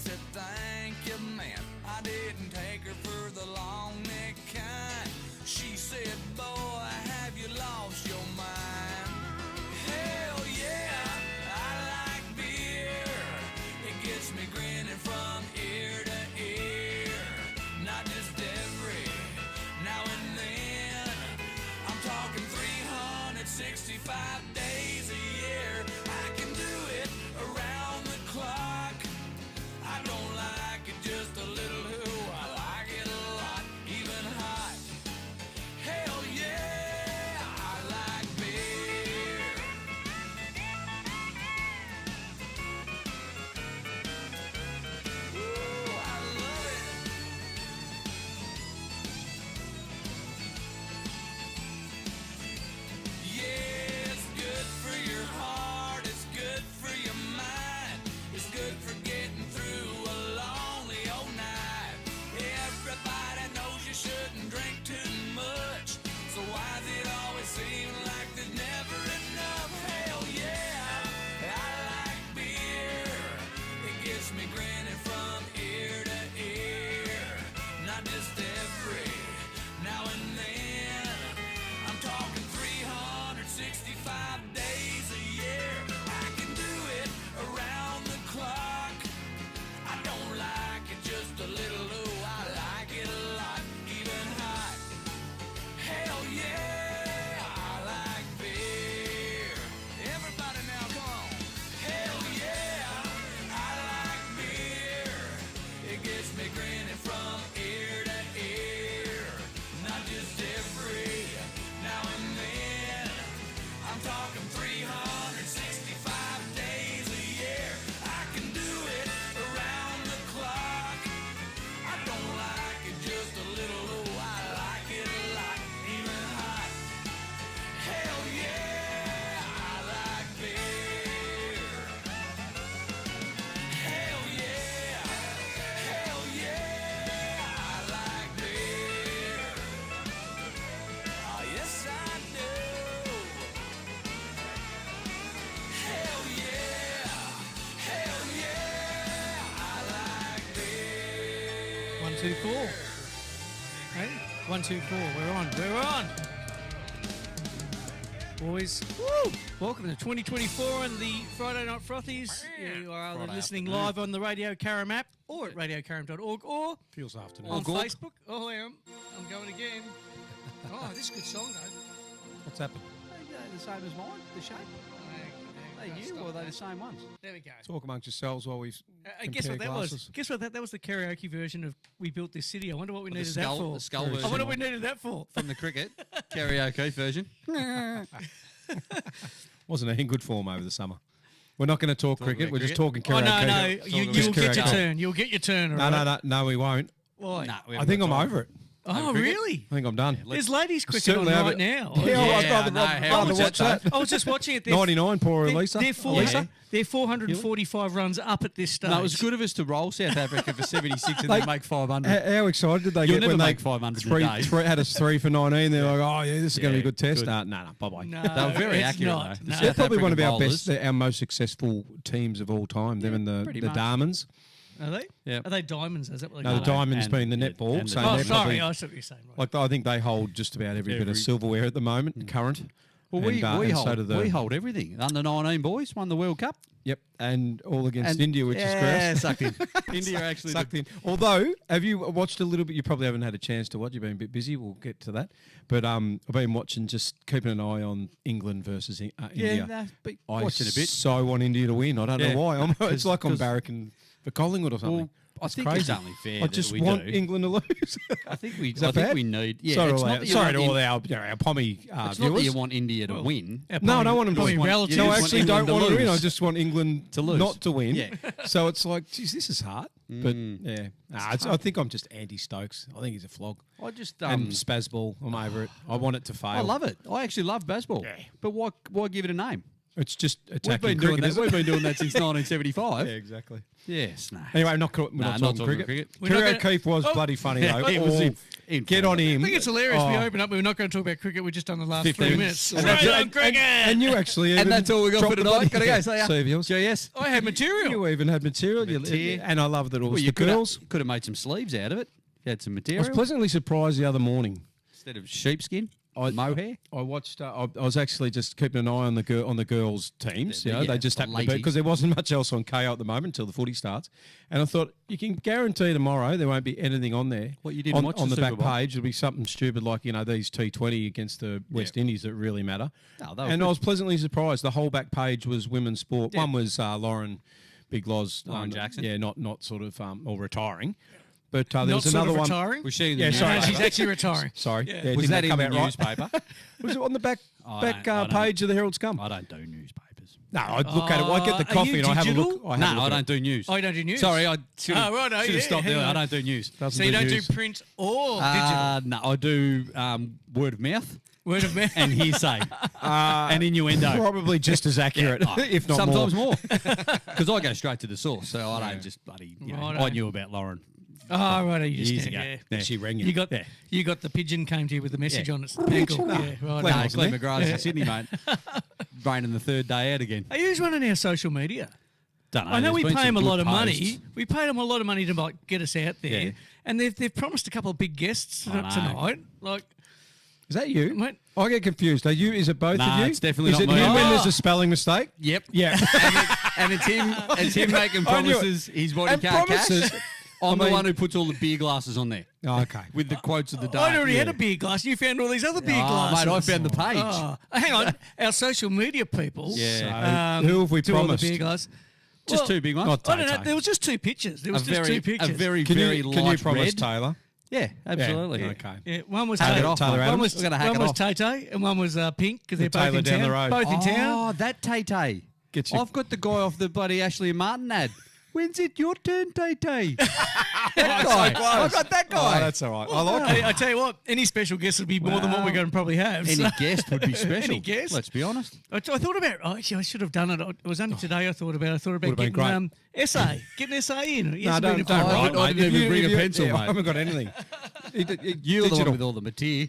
said, thank you, man. I didn't take her for the long neck kind. She said, boy, have you lost your mind? Hell yeah, I like beer. It gets me grinning from ear to ear. Not just every now and then. I'm talking 365 days a year. I can do it around the clock. I don't like it just a little, who I like it a lot, even hot. Hell yeah, I like beer. Ooh, I love it. Yeah, it's good for your heart, it's good for your mind, it's good for getting through a lonely old night. Everybody knows you shouldn't drink too much, so why does it always seem like there's never enough? Hell yeah, I like beer. It gets me grinning from ear to ear. Not just every now and then. I'm talking 365 days a year. I can do it around the clock. I don't like it just a little, ooh, I like it a lot, even hot. Hell yeah, I like beer. Everybody now, come on. Hell yeah, I like beer. It gets me grinning from ear to ear. Not just every now and then. I'm talking 365 days a year. I can do it around the clock. I don't like it just a little, oh, I like it a lot, even hot. Hell yeah, I like beer. Hell yeah, I like beer. Oh, yes I do. Hell yeah, I like beer. 1, 2, 4. Hey, 1, 2, 4. We're on. Boys, woo! Welcome to 2024 and the Friday Night Frothies. You are either listening live on the Radio Karam app or at radiokaram.org or Feels afternoon. on Facebook. Oh, hang on. I'm going again. Oh, this is a good song, though. What's happened? The same as mine, the shape. They Hang on, new, stop or are they that. the same ones? There we go. Talk amongst yourselves while we Guess what compare that was? glasses. Guess what that was the karaoke version of We Built This City. I wonder what we The needed skull, that for. the skull Very version I wonder what we needed that for. from the cricket karaoke version. Wasn't in good form over the summer. We're not going to talk cricket. about We're just cricket. talking Oh, karaoke. no. You'll get your karaoke. turn. You'll get your turn. all No, right? no, we won't. Why? Nah, we I haven't think got I'm time. over it. Oh, cricket? really? I think I'm done. There's ladies cricket Certainly on over- right now. Yeah, Yeah, I'd rather, I know. rather How was watch that, that. I was just watching it. 99, poor They're, Elisa. they're, four, Elisa? they're 445 runs up at this stage. No, it was good of us to roll South Africa for 76 and then make 500. How excited did they You'll get never when make they 500 in a day. had us 3 for 19? They're like, oh, yeah, this is going to be a good test. good. No, bye-bye. No, They were very it's accurate, not. though. No. They're probably one of our African best, our most successful teams of all time. Them and the pretty much. Diamonds. Are they? Yeah. Are they diamonds? Is that what they No, call the them? Diamonds And- being the yeah, netball. and So the- Oh, they're sorry. probably, I see what you're saying. Right. like, I think they hold just about every bit of silverware at the moment, current. Well, And, we and hold so do the- we hold everything. Under 19 boys won the World Cup. Yep, and all against And- India, which is gross. sucked in. India actually Sucked in. Although, have you watched a little bit? You probably haven't had a chance to watch. You've been a bit busy. We'll get to that. But I've been watching, just keeping an eye on England versus India. nah, but I watching a bit. so want India to win. I don't Yeah. know why. It's like I'm 'Cause- barracking for Collingwood or something. Well, I It's think crazy. it's only fair I that just we want do. England to lose. I think we. Is that I think bad? we need. Yeah, sorry it's to not all, that you sorry to want all In- our pommy It's not that viewers. you want India to win. No, I don't want them to Probably win. relatives. No, I want actually England don't want to them to win. I lose. just want England To lose. not to win. Yeah. So it's like, geez, this is hard. But yeah, I think I'm just anti-Stokes. I think he's a flog. I just And Spazball, I'm over it. I want it to fail. I love it. I actually love baseball. Yeah. But why give it a name? It's just We've attacking been doing cricket. that. isn't We've it? been doing that since 1975. Yeah, exactly. Yes, no. Anyway, we're not not talking talking cricket. We're not Kerry gonna- O'Keefe was Oh. bloody funny Yeah, though. he was Oh, in get form. on him. I think it's hilarious. We Oh. open up. We're not going to talk about cricket. We've just done the last 15 3 minutes. minutes. And, Straight on and- cricket. and you actually even And that's all we got dropped for the tonight. body- Gotta go. See ya. See yours. GS. I had material. You even had material. Material. And I love that it was Well, the you girls. could have made some sleeves out of it. You had some I material was pleasantly surprised the other morning. instead of sheepskin, mohair. I watched. I was actually just keeping an eye on the girls' teams. Yeah, You know, yeah, they just the happened to be ladies. because there wasn't much else on KO at the moment until the footy starts. And I thought you can guarantee tomorrow there won't be anything on there. What, you didn't watch on the the back Super Bowl? page? It'll be something stupid like these T20 against the West Indies that really matter. No, they were And good. I was pleasantly surprised. The whole back page was women's sport. Yeah. One was Lauren Big Loz, Lauren Jackson. Yeah, not sort of or retiring. But there Not was sort another of one. retiring. Was she in Yeah, the sorry. No, newspaper? she's actually retiring. Sorry, Yeah. yeah, Was didn't that in come the out right? newspaper? Was it on the back I back don't- page of the Herald Scum? I don't do newspapers. No, I look at it. I get the Are coffee you and I have a look. digital? I have a No, look I at don't it. do news. Oh, you don't do news? Sorry, I should have Oh, righto, yeah, stopped hang there. I on. don't do news. Doesn't So you don't news. do print or digital? No, I do word of mouth Word of mouth. and hearsay and innuendo. Probably just as accurate, Oh, if not sometimes more. Because I go straight to the source, so I don't just bloody. Righto. I knew about Lauren. Oh, right. You Years just ago. yeah. Yeah. She rang you. You got the pigeon came to you with the message Yeah. on its ankle. Yeah, right. Glenn No, wasn't Glenn there? McGrath's in Sydney, mate. Raining the third day out again. Are you running our social media? Don't know. I know there's we been pay some them a good lot of posts. money. We paid them a lot of money to like get us out there, Yeah. and they've promised a couple of big guests I know. tonight. Like, Is that you? Mate. I get confused. Are you? Is it both Nah, of you? it's definitely is not it me. him when Oh. there's a spelling mistake? Yep. Yeah. and it's him. It's him making I knew it. promises. He's body And can't promises. cash. I'm I mean- the one who puts all the beer glasses on there Oh, okay. with the quotes of the day. I already had Yeah. a beer glass. You found all these other beer Oh, glasses. mate, I found the page. Oh, hang on, our social media people. Yeah. So, who have we do all the promised? beer glass. Just Well, two big ones. Not I don't know. Tay-Tay. There was just two pictures. There was a just very, two pictures. a very, Can very you, light can you promise red. Taylor? Yeah, absolutely. Yeah. Okay. Yeah, one was Hack Tay- it off, Taylor one Adams. was, We're gonna hack one it was off. Tay Tay and one was Pink because they're both Taylor in down town. the road. Both in town. Oh, that Tay Tay. Gets you- I've got the guy off the bloody Ashley and Martin ad. When's it your turn, Tay Tay? That guy. I've got that Oh, guy. that's all right. I like Hey, it. I tell you what, any special guest would be more than what we're going to probably have. Any So- guest would be special. Any guest? Let's be honest. I thought about. Oh, actually, I should have done it. It was only today. I thought about Would've been getting great. essay, getting essay in. It No, hasn't been don't a- write, I mate. didn't If even you- bring if a you- pencil, yeah, mate. I haven't got anything. You're the one Digital. with all the material.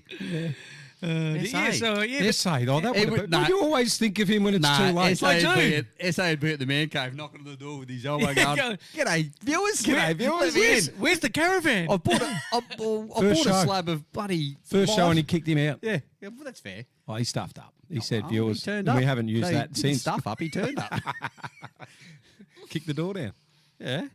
yeah, so yeah. but- Essay, though. That It would would- have nah. You always think of him when it's too late. I do. SA would be at the man cave knocking on the door with his elbow Yeah, going, go- G'day, viewers. G'day, viewers. Where's the caravan? I bought I bought First a show. slab of bloody First show life." and he kicked him out. Yeah, well, that's fair. Oh, he stuffed up. He said Oh, viewers. he turned and up. we haven't used They that didn't since. Stuff up, he turned up. Kicked the door down. Yeah.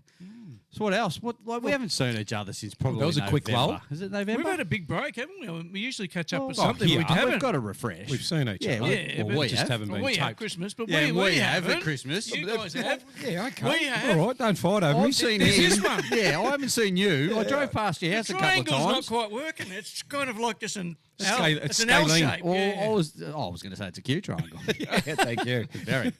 So what else? We haven't seen each other since probably That was a quick November. lull. Is it November? We've had a big break, haven't we? We usually catch up with oh, something. here. We haven't. We've got to refresh. We've seen each Yeah, other. Yeah, Well, but- we just have. haven't Well, been we have taped. Christmas, but Yeah, we we have haven't. at Christmas. You guys have. Yeah, okay. We have. All right, don't fight over me. I've seen There's him. this one. Yeah, I haven't seen you. I drove past your The house a couple of triangle's not times. quite working. It's kind of like just an L. Scale- It's it's an L scaling. shape. Well, yeah. I was going to say it's a cute triangle. Yeah, thank you. Very.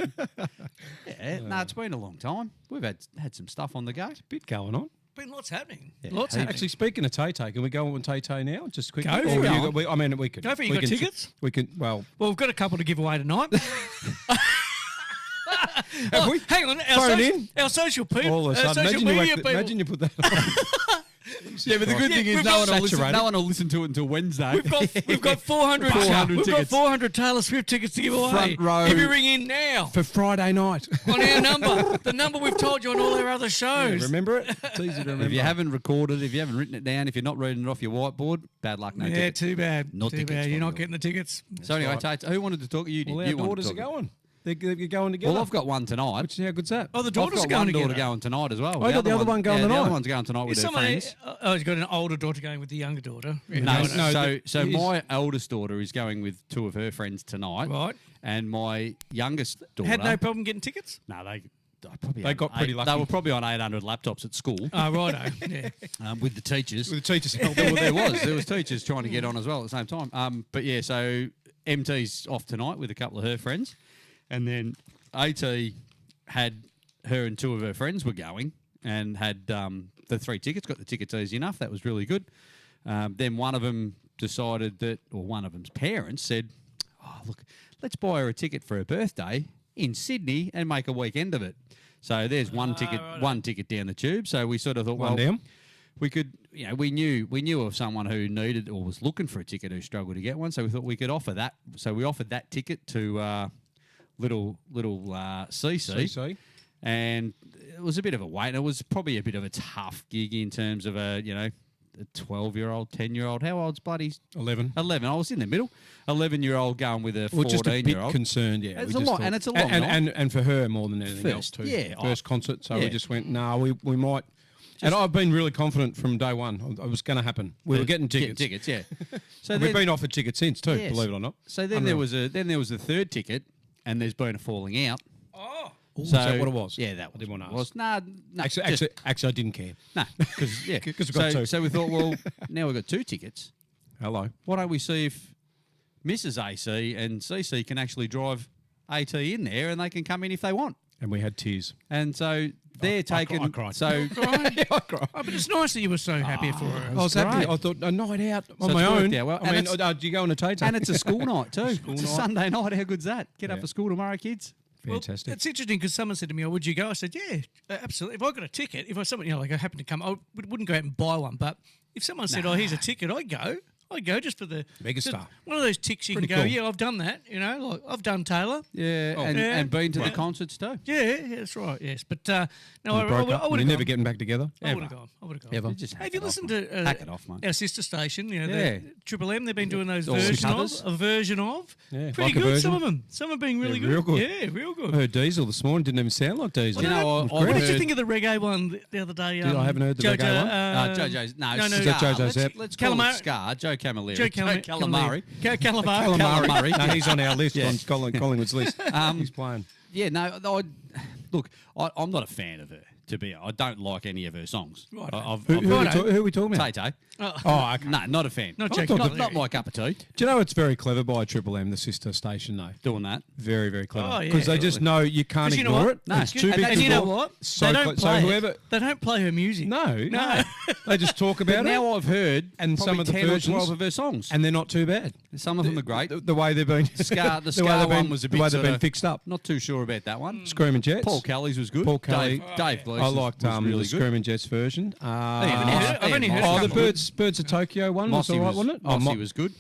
Yeah, no, it's been a long time. We've had some stuff on the go. Bit going on. Been lots happening. Yeah, Lots heaps. happening. Actually, speaking of Tay-Tay, can we go on Tay-Tay now? Just quickly. Go Or for you it. got- I mean, we could. Go for it. You we got can- tickets? We can. Well, Well, we've got a couple to give away tonight. have we? Hang on. Phone in. Our social people, All of a our sudden, social media people. imagine you put that. On. Yeah, but the good Yeah, thing is we've no got one, will listen, saturated. no one will listen to it until Wednesday. We've got 400. 400 we've got tickets. 400 Taylor Swift tickets to give away. Front row. If you ring in now For Friday night. on our number, the number we've told you on all our other shows. Remember it? It's easy to remember. If you haven't recorded, if you haven't written it down, if you're not reading it off your whiteboard, bad luck, no Yeah, ticket. too bad. Not too tickets, bad. You're not probably. getting the tickets. So anyway, Tate, who wanted to talk? You did. Well, our you wanted to daughters are talk. going. They're going together. Well, I've got one tonight. Which, how good's that? Oh, the I've daughters got are going one together. daughter going tonight as well. I got the other one going The tonight. other one's going tonight with Is her someone? friends. Oh, you've got an older daughter going with the younger daughter. Yeah, No, no, so he's- my eldest daughter is going with two of her friends tonight. Right. And my youngest daughter. Had no problem getting tickets. No, they probably They had got pretty eight- lucky. They were probably on 800 laptops at school Oh, righto. Yeah. with the teachers. With the teachers. Well, there was teachers trying to get on as well at the same time. But yeah, so MT's off tonight with a couple of her friends, and then AT had her and two of her friends were going and had the 3 tickets. Got the tickets easy enough. That was really good. Then one of them decided that, or one of them's parents said, "Oh, look, let's buy her a ticket for her birthday, in Sydney and make a weekend of it. So there's one ticket down the tube. So we sort of thought, One well, down. we could, we knew of someone who needed or was looking for a ticket who struggled to get one. So we thought we could offer that. So we offered that ticket to little CC. CC. And it was a bit of a wait. It was probably a bit of a tough gig in terms of a 12-year-old, 10-year-old. How old's Bloody? 11. 11. I was in the middle. 11-year-old going with a Well, just a bit 14-year-old. concerned, yeah. It's We a just lot, thought- and it's a long and for her more than anything else First, too. yeah. First concert, so yeah. we just went, no, we might. And I've been really confident from day one. It was going to happen. We were getting tickets. Tickets, yeah. So We've been offered tickets since too, Yes. believe it or not. So then there was a third ticket, and there's been a falling out. Is that what it was? Yeah, that I didn't want to was. ask. Nah, Actually, I didn't care. no, because yeah, 'Cause we've got two. So we thought, well, now we've got 2 tickets. Hello. Why don't we see if Mrs. AC and CC can actually drive AT in there, and they can come in if they want. And we had tears. And so they're taking. I cried. So I cried. Oh, but it's nice that you were so happy for her. I was happy. great. I thought a night out on So my it's own. worked out well. I And mean, it's- do you go on a Tate? and it's a school night too. School It's a night. Sunday night. How good's that? Get up Yeah. for school tomorrow, kids. Fantastic. It's interesting because someone said to me, "Oh, would you go?" I said, "Yeah, absolutely. If I got a ticket, if I someone like I happened to come, I wouldn't go out and buy one. But if someone said, "Oh, here's a ticket," I'd go. I'd go just for the Megastar. just one of those ticks you Pretty can go. cool. Yeah, I've done that. Like I've done Taylor. Yeah, and, Yeah. and been to the Right. concerts too. Yeah, that's right. Yes, but no, I broke would up. have You're gone. never getting back together. I would have gone. I would have gone. Ever. Just Hey, hack have you it off, listened mate. to Hack it off, mate. our sister station? Yeah. The Triple M. They've been doing those All the version covers. of a version of. Yeah, Pretty like a good. Some version. of them. Some have been really Yeah, good. real good. Yeah, real good. I heard Diesel this morning. Didn't even sound like Diesel. You know, It was I- What great. did you heard- think of the reggae one the other day? I haven't heard the reggae one. JoJo's no, no, Is that Scar. JoJo's app? Let's call Calamari- it Scar. Joe Camilleri. Joe Calamari. Calamari. Calamari. No, he's on our list, Yeah. on Collingwood's list. He's playing. Yeah, no, I'm not a fan of her. To be, I don't like any of her songs. Right. Who are we talking about? Tay. Oh, okay. No, not a fan. Not I Joe thought Camilleri. Not my cup of tea. Do you know it's very clever by Triple M, the sister station, though? Doing that. Very, very clever. Oh, yeah, Because they just know you can't 'Cause you know ignore what? it. No, It's it's too good. big And to you know ignore. what? So, They don't so play whoever... it. They don't play her music. No. They just talk But about it. now I've heard And some probably of the 10 versions- or 12 of her songs. And they're not too bad. Some of them are great. The way they've been... The way Scar they've one been- was a the bit way they've been sorta- fixed up. Not too sure about that one. Screaming Jets. Paul Kelly's was good. Paul Kelly. Dave Gleason's I liked was really the good. Screaming Jets version. I've only heard a Oh, the couple. Birds of Tokyo one was Mossy all right, was, wasn't it? Mossy was good.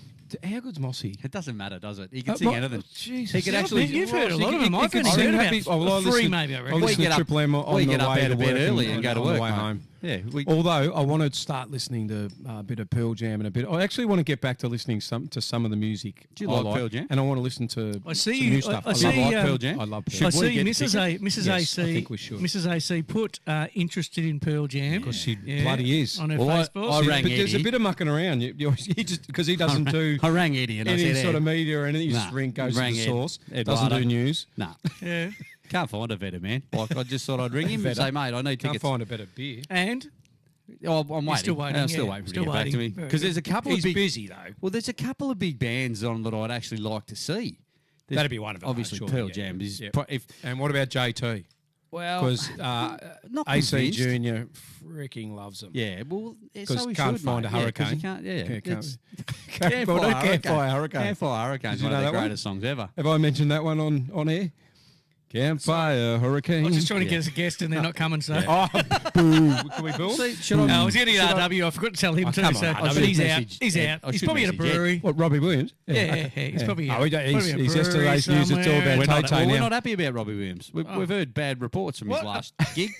How good's Mossy? It doesn't matter, does it? He can sing anything. Jesus. He could actually. You've heard a lot of He them. I've could only sing heard happy. about Oh, well, I three, listen- maybe, I I reckon. listen We to get up- Triple M we on the get up way out to of bed work early and go to on the work, way mate. home. Yeah, Although I want to start listening to a bit of Pearl Jam and a bit. I actually want to get back to listening to some of the music. Do you I like Pearl Jam? And I want to listen to I see some you- new stuff. I see, love um, Pearl Jam. I love Pearl I Jam. see get Mrs. A. Mrs. Yes, I AC. think we should. Mrs. AC put interested in Pearl Jam because she bloody is. on her Well, I Facebook. rang But there's a Eddie. bit of mucking around. He just because he doesn't do I rang Eddie and I any said, sort "Ed, of media or anything. He just Nah, goes to rang the Ed. source. Eduardo. Doesn't do news. Nah, Yeah, can't find a better man. Like I just thought I'd ring him and say, mate, I need Can't tickets. find a better beer. and Oh, I'm waiting. still waiting, I'm still yeah. waiting for Still him to get back to me waiting. Very because good. there's a couple He's of big. busy though. Well, there's a couple of big bands on that I'd actually like to see. There's That'd be one of them, Obviously, surely, Pearl yeah, Jam is. yeah. If And what about JT? well, Because not AC convinced. Junior freaking loves them. Yeah, well, Because so we can't should, find mate. a Yeah, 'cause hurricane. you can't, yeah, Can't- it's- Campfire Hurricane. Campfire Hurricane Did is you one know of the that one? greatest songs ever. Have I mentioned that one on air? Campfire Hurricane. I was just trying to get us a guest and they're not coming. So Oh, boo. Can we bill? See, should I? no, I was getting RW. I forgot to tell him too. come So on, but RW. he's out. Message He's Ed. out. I He's should probably at a message Ed. brewery. What, Robbie Williams? Yeah. He's probably Oh, at, he's probably at a yesterday's brewery news. It's all somewhere. about We're not, Tay we're now. not happy about Robbie Williams. We've heard bad reports from his What? last gig.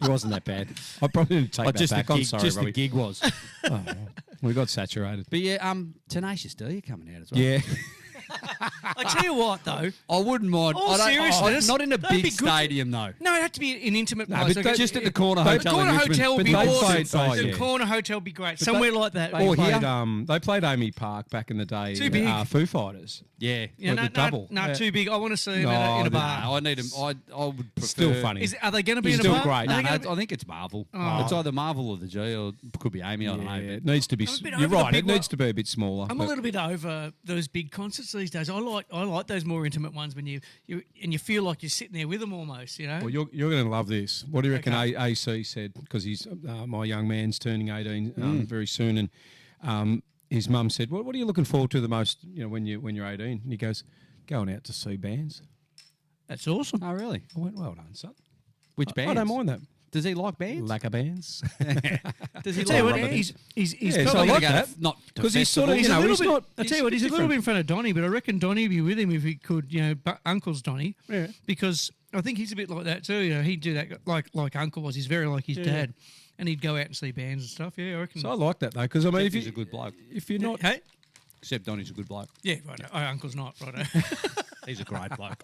It wasn't that bad. I probably didn't take that just back. the I'm gig, sorry, just Robbie. the gig was. Oh, we got saturated. But yeah, Tenacious D coming out as well. Yeah. I tell you what, though. I wouldn't mind. All I don't- seriousness, not in a that'd be big good. stadium though. No, it'd have to be an intimate No, place. but Like they- Just at the corner They- hotel. corner in Richmond. hotel would But be they awesome. played- oh, The yeah. corner hotel would be great. But Somewhere they- like that. They Or played, here. they played Amy Park back in the day. Too big. Foo Fighters. Yeah. Yeah, with no, the double. No, Yeah. too big. I want to see them No, in a no, bar. No, I need him. I would prefer. Still funny. Are they going to be He's in a still bar? great. Are they No, gonna no, I think it's Marvel. Oh. It's either Marvel or the G, or it could be Amy. I don't know. Yeah, But it needs to be. I'm a bit You're over the right. big It needs one. to be a bit smaller. I'm a but- little bit over those big concerts these days. I like those more intimate ones when you feel like you're sitting there with them almost. You know. Well, you're going to love this. What do you reckon Okay. AC said? Because he's my young man's turning 18 very soon, and his mum said, "What are you looking forward to the most? You know, when you're 18?" And he goes, "Going out to see bands." That's awesome. Oh, really? I went, well done, son. Which bands? I don't mind that. Does he like bands? Lacquer bands. Does he I tell you like what, rubber he's Yeah, so I probably like go to- that. not to Because he's sort of, festivals. you know, little he's bit, not. I tell you what, he's a little different. bit in front of Donny, but I reckon Donny would be with him if he could, Uncle's Donny. Yeah. Because I think he's a bit like that too. He'd do that like Uncle was. He's very like his dad, and he'd go out and see bands and stuff. Yeah, I reckon. So I like that though, because I mean, if He's a good bloke. if you're not, Hey, Except Donny's a good bloke. yeah, right. Uncle's not right. He's a great bloke.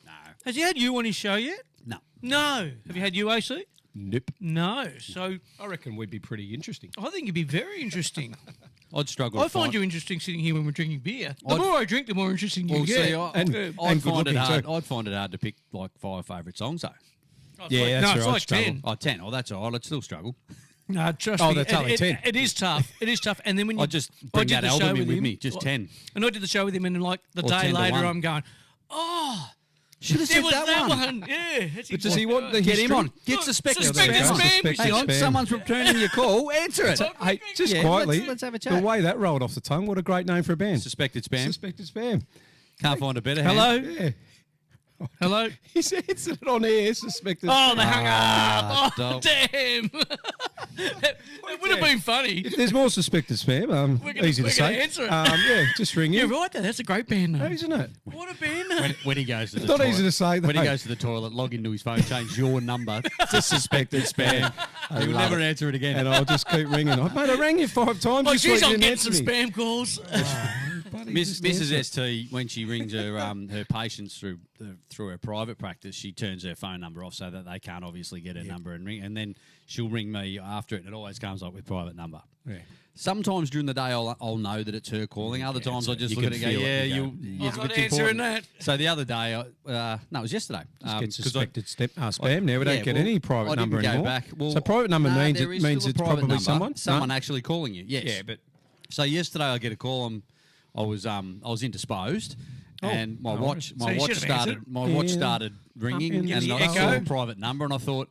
No. Has he had you on his show yet? No. No. Have you had you, AC? nip. No. So I reckon we'd be pretty interesting. I think you'd be very interesting. I'd struggle. I to find you interesting sitting here when we're drinking beer. The I'd- more I drink, the more interesting you Well, get. see, And- I'd and find good it hard. looking too. I'd find it hard to pick like 5 favourite songs though. Yeah, no, that's it's right, like struggle. 10. Oh, 10. Oh, that's all right. I'd still struggle. No, trust Oh, me. that's only 10. It is tough. It is tough. And then when you I'd just bring did that the album show in with him, me, just 10. And I did the show with him, and then like the Or day 10 to later, 1. I'm going, oh, Should have there was that one. Yeah. That's But does he want the Get him history? on. Get Look, suspected suspected spam. spam. Suspected Hang on, spam. someone's returning your call. Answer it. Hey, just Yeah, quietly, let's have a the chat. way that rolled off the tongue, what a great name for a band. Suspected spam. Suspected spam. Can't find a better Hello? hand. Yeah. Hello? He's answered it on air, suspected Oh, they hung up. Oh, dope. damn. It would have been funny. If there's more suspected spam, We're gonna- easy to we're gonna say. answer it. Yeah, just ring You're in. right, though. That's a great band name. Isn't it? What a band name. When he goes to the Not toilet, easy to say, When he though. goes to the toilet, log into his phone, change your number to suspected spam. I He'll love never it. answer it again. And I'll just keep ringing. Mate, I rang you 5 times Oh, this geez, week. I'm You getting didn't some answer me. spam calls. Buddy, Miss, just Mrs. answer it. ST, when she rings her patients through her private practice, she turns her phone number off so that they can't obviously get her number and ring. And then she'll ring me after it, and it always comes up with private number. Yeah. Sometimes during the day, I'll know that it's her calling. Other times, I just you look at can it and go, feel it, yeah, you go, you. I'm not answering that. So the other day, no, it was yesterday. Just get 'cause I- suspected spam now. We don't Yeah, get well, any I private didn't number go anymore. back. Well, so private number no, means there it is means still a it's private probably number. someone. Someone No? actually calling you. Yes. Yeah, but So yesterday I get a call. I was indisposed, and my watch So you should have answered. watch started ringing, And and the I saw a echo. private number, and I thought,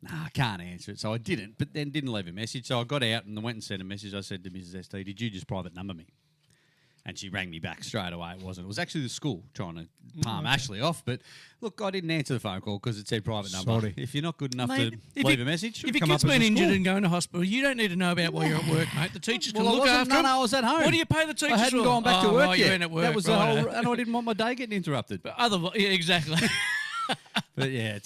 nah, I can't answer it. So I didn't, but then didn't leave a message. So I got out and I went and sent a message. I said to Mrs. ST, "Did you just private number me?" And she rang me back straight away. It wasn't. It was actually the school trying to palm Ashley off. But look, I didn't answer the phone call because it said private number. Sorry. If you're not good enough Mate, to if leave you- a message, If your come up kid's as been a injured school. and going to hospital, you don't need to know about while you're at work, mate. The teachers can Well, I look wasn't- after no, them. no, I was at home. What do you pay the teachers I hadn't for? gone back to Oh, work right, yet. you're in at work. That was the righto. whole, and I didn't want my day getting interrupted. But yeah, exactly. But yeah,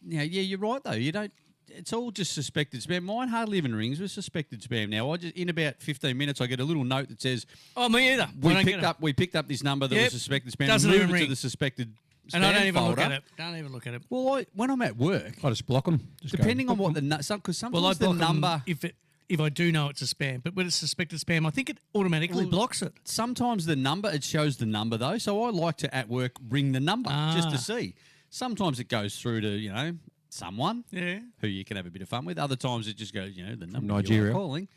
yeah, you're right though. You don't. It's all just suspected spam. Mine hardly even rings with suspected spam. Now, in about 15 minutes, I get a little note that says Oh, me either. I we don't picked get it. up this number that Yep. was suspected spam. Doesn't moved even it to ring. the suspected spam And I don't even look folder. at it. Don't even look at it. Well, when I'm at work, I just block them. depending on what the because sometimes Well, I the block 'em number. if I do know it's a spam, but when it's suspected spam, I think it automatically Well, blocks it. Sometimes the number, it shows the number though. So I like to at work ring the number just to see. Sometimes it goes through to someone Yeah. who you can have a bit of fun with. Other times it just goes the number Nigeria. you're calling.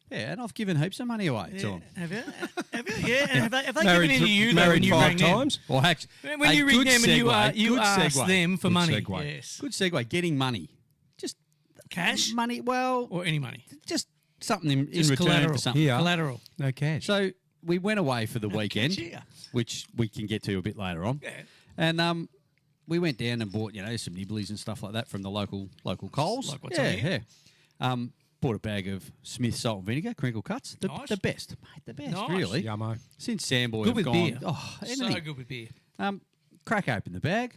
Yeah, and I've given heaps of money away to them. Have you? Have you? Yeah. And have they Married, given in to you though, when married you 5 rang them? times. Well, actually, When you ring them and you good ask segue. them for Good money. segue. Yes. Good segue. Getting money, just Cash money. Well, or any money. just something in Just return collateral. for something. Here. Collateral. No cash. So we went away for the weekend, Cheer. which we can get to a bit later on. Yeah. And we went down and bought some nibblies and stuff like that from the local Coles. Like what's yeah, on here? yeah. Bought a bag of Smith salt and vinegar, crinkle cuts. Nice. The best, mate. The best, Nice. really. Yummo. Since Samboy Good have with gone, beer. oh, So anything. good with beer. Crack open the bag.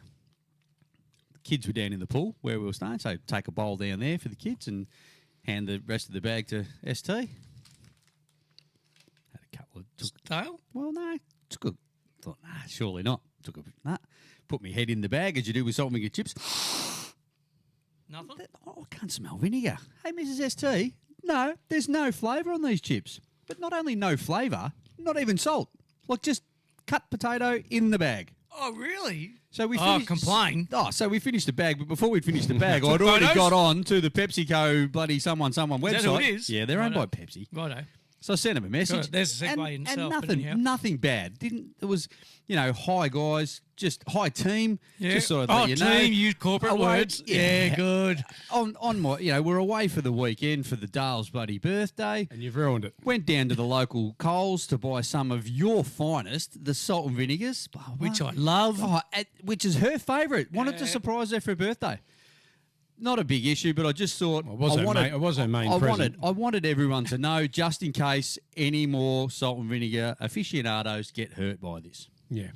The kids were down in the pool where we were staying, so take a bowl down there for the kids and hand the rest of the bag to ST. Had a couple of Stale? well, no, took a thought, nah, surely not. Took a put my head in the bag as you do with salt and vinegar chips. Nothing? I can't smell vinegar. Hey, Mrs. ST, no, there's no flavour on these chips. But not only no flavour, not even salt. Like just cut potato in the bag. Oh, really? So we Oh, finished, complain. Oh, so we finished the bag, but before we'd finished the bag, I'd Took already photos? got on to the PepsiCo bloody someone website. that who it is? Yeah, they're owned by Righto. Pepsi. Righto. So I sent him a message. There's a segue in itself, but nothing, anyhow. nothing bad. It was, hi guys, just hi team. Yeah. Just sort of let you know. Team, use corporate Away- words. Yeah, good. On my, we're away for the weekend for the Dale's bloody birthday. And you've ruined it. Went down to the local Coles to buy some of your finest, the salt and vinegars, Which I love. which is her favourite. Wanted to surprise her for her birthday. Not a big issue, but I just thought It was her main present. I wanted everyone to know, just in case any more salt and vinegar aficionados get hurt by this. Yeah.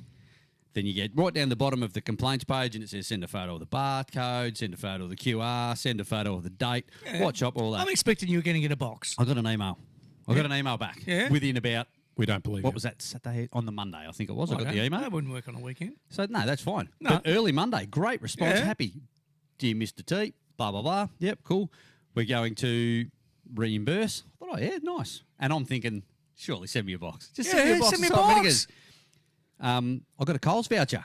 Then you get right down the bottom of the complaints page, and it says send a photo of the barcode, send a photo of the QR, send a photo of the date, what shop, all that. I'm expecting you were going to get a box. I got an email. I got an email back within about, We don't believe what you. was that, Saturday? On the Monday, I think it was. I got the email. That wouldn't work on a weekend. So, no, that's fine. No. But early Monday, great response. Yeah. Happy. Dear Mr. T, blah, blah, blah. Yep, cool. We're going to reimburse. I thought, nice. And I'm thinking, surely send me a box. Just send me a box. send me of a salt and box. vinegars. I got a Coles voucher.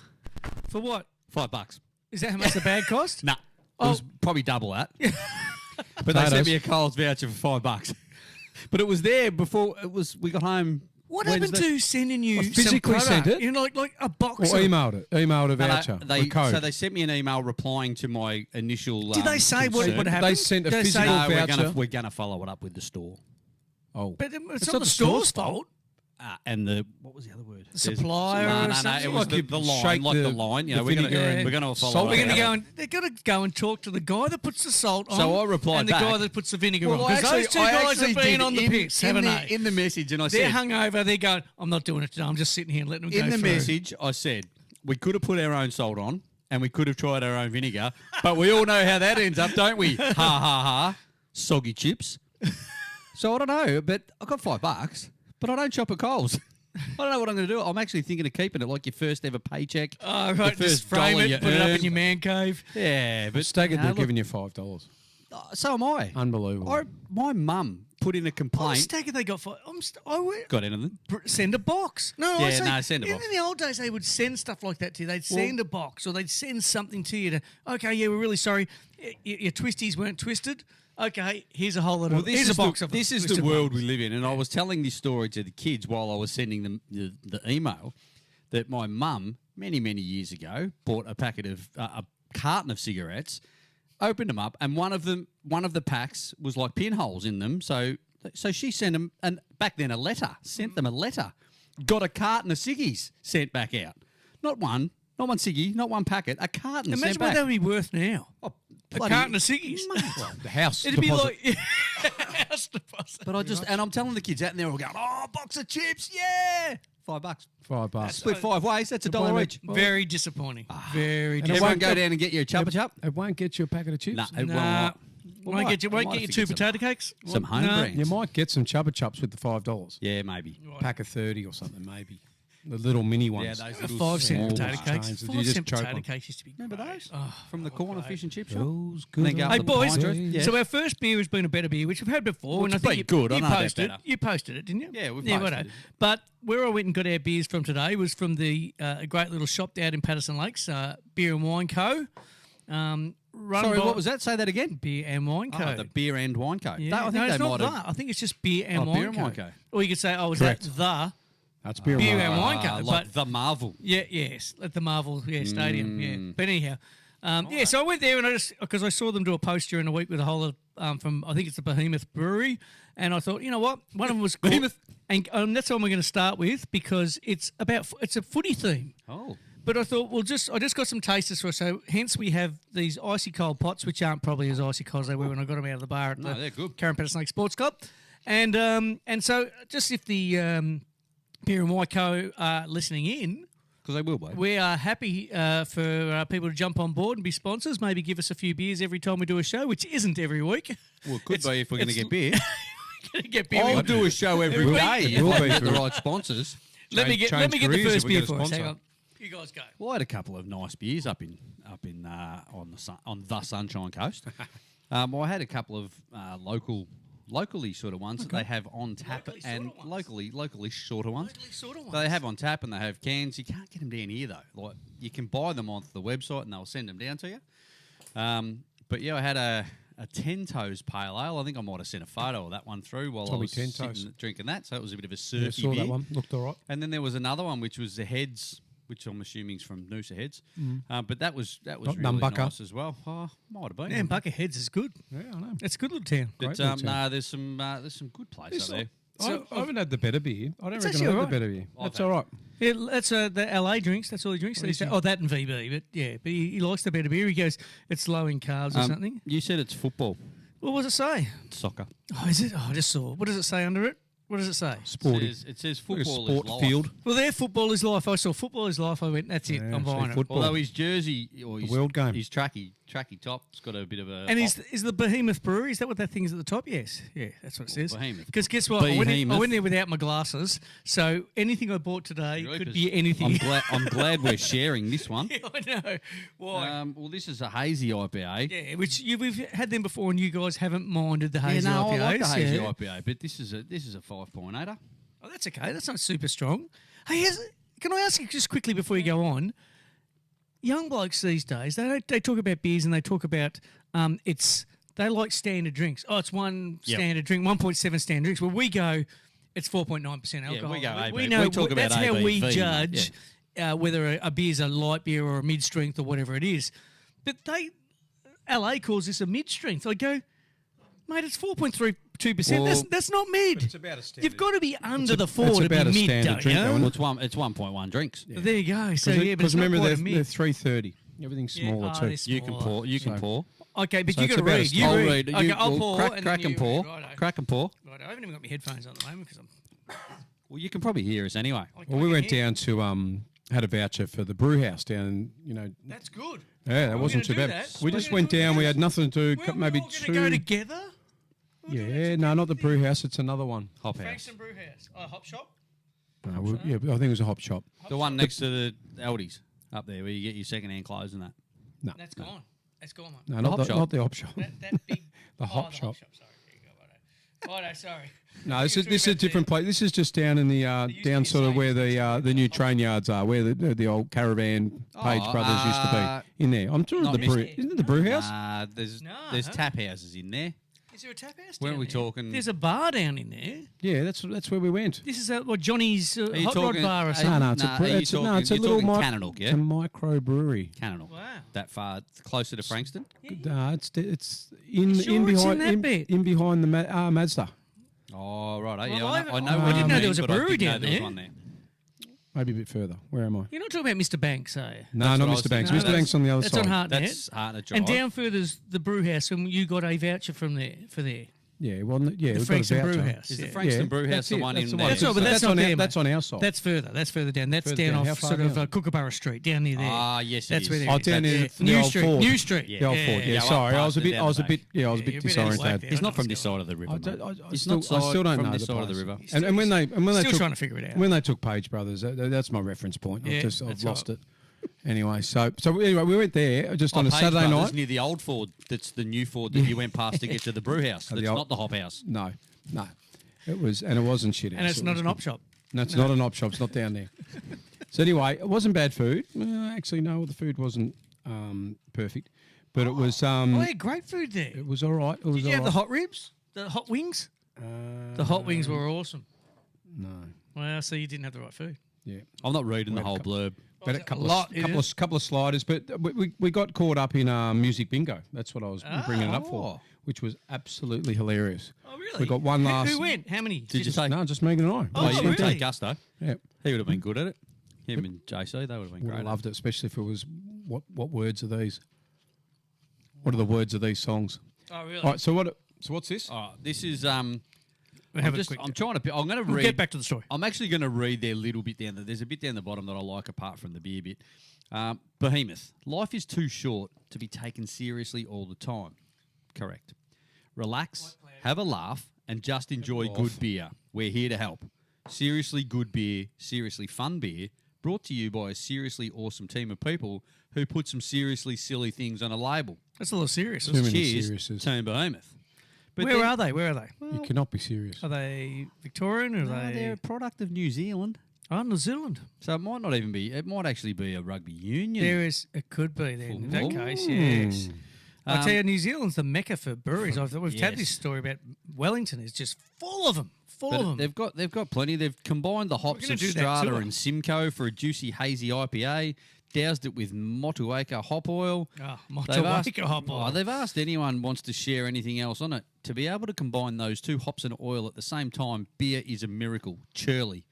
For what? $5. Is that how much the bag cost? Nah. It was probably double that. But they Potatoes. sent me a Coles voucher for $5. But it was there before we got home. What happened Wednesday. to sending you physically some sent product? it? Like a box Or of... emailed it. Emailed a No, voucher. they, with code. so they sent me an email replying to my initial. Did they say what concern. would happen? They sent a Did they say- physical No, voucher. we're gonna follow it up with the store. Oh. But it's not not the the store's store's fault. And the what was the other word? Supplier No, or no, no. something? It was Like the you line, shake like the the- line. You the know, we're vinegar gonna and we're gonna follow. salt. it We're going to up. go and they're going to go and talk to the guy that puts the salt on. So I replied and the back. guy that puts the vinegar Well, on. I Because those actually- two I guys actually have been did on the piss, haven't they? In the message, and I They're said, hungover. They're going, I'm not doing it today. I'm just sitting here and letting them go in the through. message, I said we could have put our own salt on, and we could have tried our own vinegar, but we all know how that ends up, don't we? Ha ha ha! Soggy chips. So I don't know, but I got $5, but I don't shop at Coles. I don't know what I'm going to do. I'm actually thinking of keeping it like your first ever paycheck. Oh, the right. first Just frame dollar it, you put it up earn. in your man cave. Yeah, but Staggered, they're look, giving you $5. so am I. Unbelievable. My mum put in a What complaint. stagger they got for? I would Got anything? send a box. No, Yeah, I say, no, send a box. In the old days, they would send stuff like that to you. They'd send a box or they'd send something to you to, okay, yeah, we're really sorry. Your twisties weren't twisted. Okay, here's a whole lot of, here's a box of them. This is the Twisted world ones. we live in, and I was telling this story to the kids while I was sending them the email that my mum many years ago bought a packet of a carton of cigarettes, opened them up, and one of the packs was like pinholes in them. So she sent them, and back then sent them a letter, got a carton of ciggies sent back out, not one ciggy, not one packet, a carton Imagine sent what back. that would be worth now. Oh, A bloody- carton of ciggies. The house It'd deposit. be like house deposit. But and I'm telling the kids out there all going, oh, box of chips, yeah, $5. $5. Split 5 ways, that's $1 each. Very disappointing. Very And it Everyone disappointing. go down and get you a chuppa chup. It won't get you a packet of chips. Nah, it Nah, won't. won't get you two potato cakes. Some home No. brand. You might get some Chubba Chups with the $5. Yeah, maybe. Pack of 30 or something, maybe. The little mini ones. Yeah, those A little 5 cent small potato ones. cakes. chains that 5 you just cent choke potato on. cakes used to be Remember great. those? Oh, From the corner fish and chip shop. Those Then good go up Hey the boys, pine tree. Yeah. so our first beer has been a better beer, which we've had before. Well, and I it's think been good. I you know they're posted. better. You posted it, didn't you? Yeah, we've yeah, posted righto. it. But where I went and got our beers from today was from the a great little shop down in Patterson Lakes, Beer and Wine Co. Run Sorry, by what was that? Say that again. Beer and Wine Co. Oh, the Beer and Wine Co. Yeah. I think no, they it's not might the. have. I think it's just Beer and Oh, Wine Beer and Co. Wine Co. Or you could say, oh, is Correct. that the? That's beer, Beer and and wine. wine. Like but- the Marvel. Yeah, yes, at the Marvel Stadium. Yeah, but anyhow, yeah. So I went there and because I saw them do a post during the week with a whole of from I think it's the Behemoth Brewery, and I thought, you know what, one of them was Behemoth. and that's the one we're going to start with because it's a footy theme. Oh. But I thought, I just got some tasters for us. So hence we have these icy cold pots, which aren't probably as icy cold as they were when I got them out of the bar at No, the they're good. Karen Patterson Lake Sports Club. And so just if the Beer and Wine Co are listening in, Because they will be. we are happy for people to jump on board and be sponsors. Maybe give us a few beers every time we do a show, which isn't every week. Well, it could be if we're going to get beer. Get beer. I'll do a show every Every day week. if Will I be get the for- right sponsors. let me get change the careers first if we beer get a for us. Hang sponsor. on, you guys go. Well, I had a couple of nice beers up on the Sunshine Coast. I had a couple of locally sort of ones that they have on tap Locally and sorta ones. locally shorter ones. Locally sorta ones. They have on tap and they have cans. You can't get them down here though. Like you can buy them off the website and they'll send them down to you. But yeah, I had a 10 Toes Pale Ale. I think I might have sent a photo of that one through while Tommy I was 10 sitting Toes. drinking that. So it was a bit of a surfy Yeah, saw beer. that one. Looked all right. And then there was another one, which was the Heads, which I'm assuming is from Noosa Heads. But that was Not really Numbucka. nice as well. Oh, might have been. Man, Bucketheads is good. Yeah, I know. It's a good little town. But Great little town. no, there's some good places up there. I haven't had the better beer. I don't It's reckon actually I've had all the better beer. That's had all right. Yeah, that's the LA drinks. That's all he drinks. That and VB. But yeah, but he likes the better beer. He goes, it's low in carbs or something. You said it's football, What does it say? soccer. Oh, is it? Oh, I just saw. What does it say under it? What does it say? Sporty. It says Like a football sport is life. field. Well, their football is life. I saw football is life. I went, that's it. Yeah, I'm see, buying it. football. Although his jersey or his world game. his tracky top's got a bit of a And is the Behemoth Brewery? Is that what that thing is at the top? Yes. Yeah, that's what it says. Behemoth. Because guess what? I Behemoth. went there without my glasses, so anything I bought today Really? could 'Cause be anything. I'm glad we're sharing this one. Yeah, I know. Why? Well, this is a hazy IPA. Yeah, which we've had them before, and you guys haven't minded the hazy I IPAs. like the hazy yeah. IPA, but this is a 5.8er. Oh, that's okay. That's not super strong. Hey, can I ask you just quickly before you go on? Young blokes these days, they talk about beers and they talk about they like standard drinks. Oh, it's one Yep. standard drink, 1.7 standard drinks. Well, we go, it's 4.9% alcohol. we go AB. We know We talk about that's how we ABV, mate. judge whether a beer's a light beer or a mid strength or whatever it is. But LA calls this a mid strength. I go, mate, it's 4.32%. Well, That's not mid. it's about a standard- You've got to be under the it's 4 to be about a mid, standard don't drink, you? though, Well, it's 1.1 drinks. There you go. So yeah, but Because it's not remember quite a they're mid. 330. Everything's Yeah, smaller oh, too. they're You can pour. You can So- pour. Okay, but So you it's got to about a read. You I'll read. read. Okay, You- I'll well, pour. crack, and crack then and you pour. read. Righto. Crack and pour. Righto. I haven't even got my headphones on at the moment because I'm. Well, you can probably hear us anyway. Well, we went down to had a voucher for the brew house down in That's good. yeah, that We're wasn't too gonna bad. do that. We We're just gonna went do it down. We had together. nothing to do. We're Maybe all two. going to go together. Yeah, no, not the brew house. It's another one. Hop house. Frankston Brew House. Oh, Hop Shop. No, yeah, I think it was a hop shop. The one next to the Aldi's up there where you get your second-hand clothes and that. No, That's gone. That's gone, mate. no, not hop the, shop. not the hop shop. That big. The hop shop. Sorry. There you go. Righto, sorry. No, this is a different place. This is just down in the used to down be sort of Saints. where the new train yards are, where the old caravan Page Brothers used to be. In there, I'm sure not the brew. missed- Isn't it the brew house? There's No, there's huh? tap houses in there. Is there a tap house? Where down are we there? talking? There's a bar down in there. Yeah, that's where we went. This is Johnny's Are you hot rod talking- bar or are something. No, no, it's Nah, a bre- are you it's a, no, talking- it's a you're little talking Cannonock, yeah? It's a micro brewery. Cannonock. Wow. That far closer to Frankston? It's in sure in it's in behind that bit? in behind the Mazda. Oh, right. Well, Yeah, I I know haven't- what I you didn't know mean, there was a but I brewery didn't know down there was there. one there. Maybe a bit further. Where am I? You're not talking about Mr. Banks, are you? No, That's not what I was Mr. Banks. thinking. Mr. Banks on the other That's side. on Hartnett. That's Hartnett Drive. And down further's the brew house, and you got a voucher from there for there. Yeah, well, yeah, The we've got a Frankston Brew voucher. House. Is the yeah. Frankston Brew House that's the it, one that's in the there? That's right, but that's not on there, our, that's mate. on our side. That's further. That's further down. That's Further down down. How off far sort of down? Kookaburra Street, down near there. Ah, yes, it That's is. where there Oh, is. down That's near it. the New old Street. Ford. New Street. The old Ford. Yeah, Yeah, sorry, up I was a past it bit, down I was the a bit, back. yeah, I was a Yeah, bit you're a bit out of whack disorientated. there. He's I not from know this what's side of the river, mate. I He's still, not I still don't from know this the side of the place. river. And when they Still took, trying to figure it out. when they took Page Brothers, that's my reference point. Yeah, I've that's lost right. it. Anyway, so anyway, we went there just on a Page Saturday Brothers night. near the old Ford. That's the new Ford that you went past to get to the brew house. the That's old- not the hop house. No, it wasn't shit. And it's not an op shop. No, it's not an op shop. It's not down there. So anyway, it wasn't bad food. Actually, no, the food wasn't perfect, but it was Oh, yeah, great food there. it was all right. It was Did you all have the right. hot ribs? The hot wings? The hot wings were awesome. No, Well, so you didn't have the right food. yeah. I'm not reading the whole blurb. But a couple of sliders, but we got caught up in music bingo. That's what I was bringing it up for, which was absolutely hilarious. Oh, really? We got one last. Who went? How many? Did you say? No, just Megan and I. Oh, you really? would take Gusto. Yeah, He would have been good at it. Him and JC, they would have been would great. have loved it, especially if it was what words are these? What are the words of these songs? Oh, really? All right, so what's this? All right, this is We'll have I'm a quick. trying to. I'm going to We'll read. get back to the story. I'm actually going to read their little bit down there. There's a bit down the bottom that I like apart from the beer bit. Behemoth. Life is too short to be taken seriously all the time. Correct. Relax, have a laugh, and just enjoy good beer. We're here to help. Seriously good beer, seriously fun beer, brought to you by a seriously awesome team of people who put some seriously silly things on a label. That's a little serious. Too many Cheers, seriouses. Team Behemoth. But Where then- are they? Where are they? You cannot be serious. Are they Victorian or are No, they? they're a product of New Zealand. Oh, New Zealand. So it might not even be. It might actually be a rugby union. There is. It could be then. In that Football. case, yes. I tell you, New Zealand's the mecca for breweries. We've had Yes. this story about Wellington is just full of them. Full of them. They've got plenty. They've combined the hops gonna of do that Strata tour. and Simcoe for a juicy hazy IPA. Doused it with Motueka hop oil. Oh, They've asked- Motueka hop oil. They've asked anyone wants to share anything else on it. To be able to combine those two hops and oil at the same time, beer is a miracle. Churly.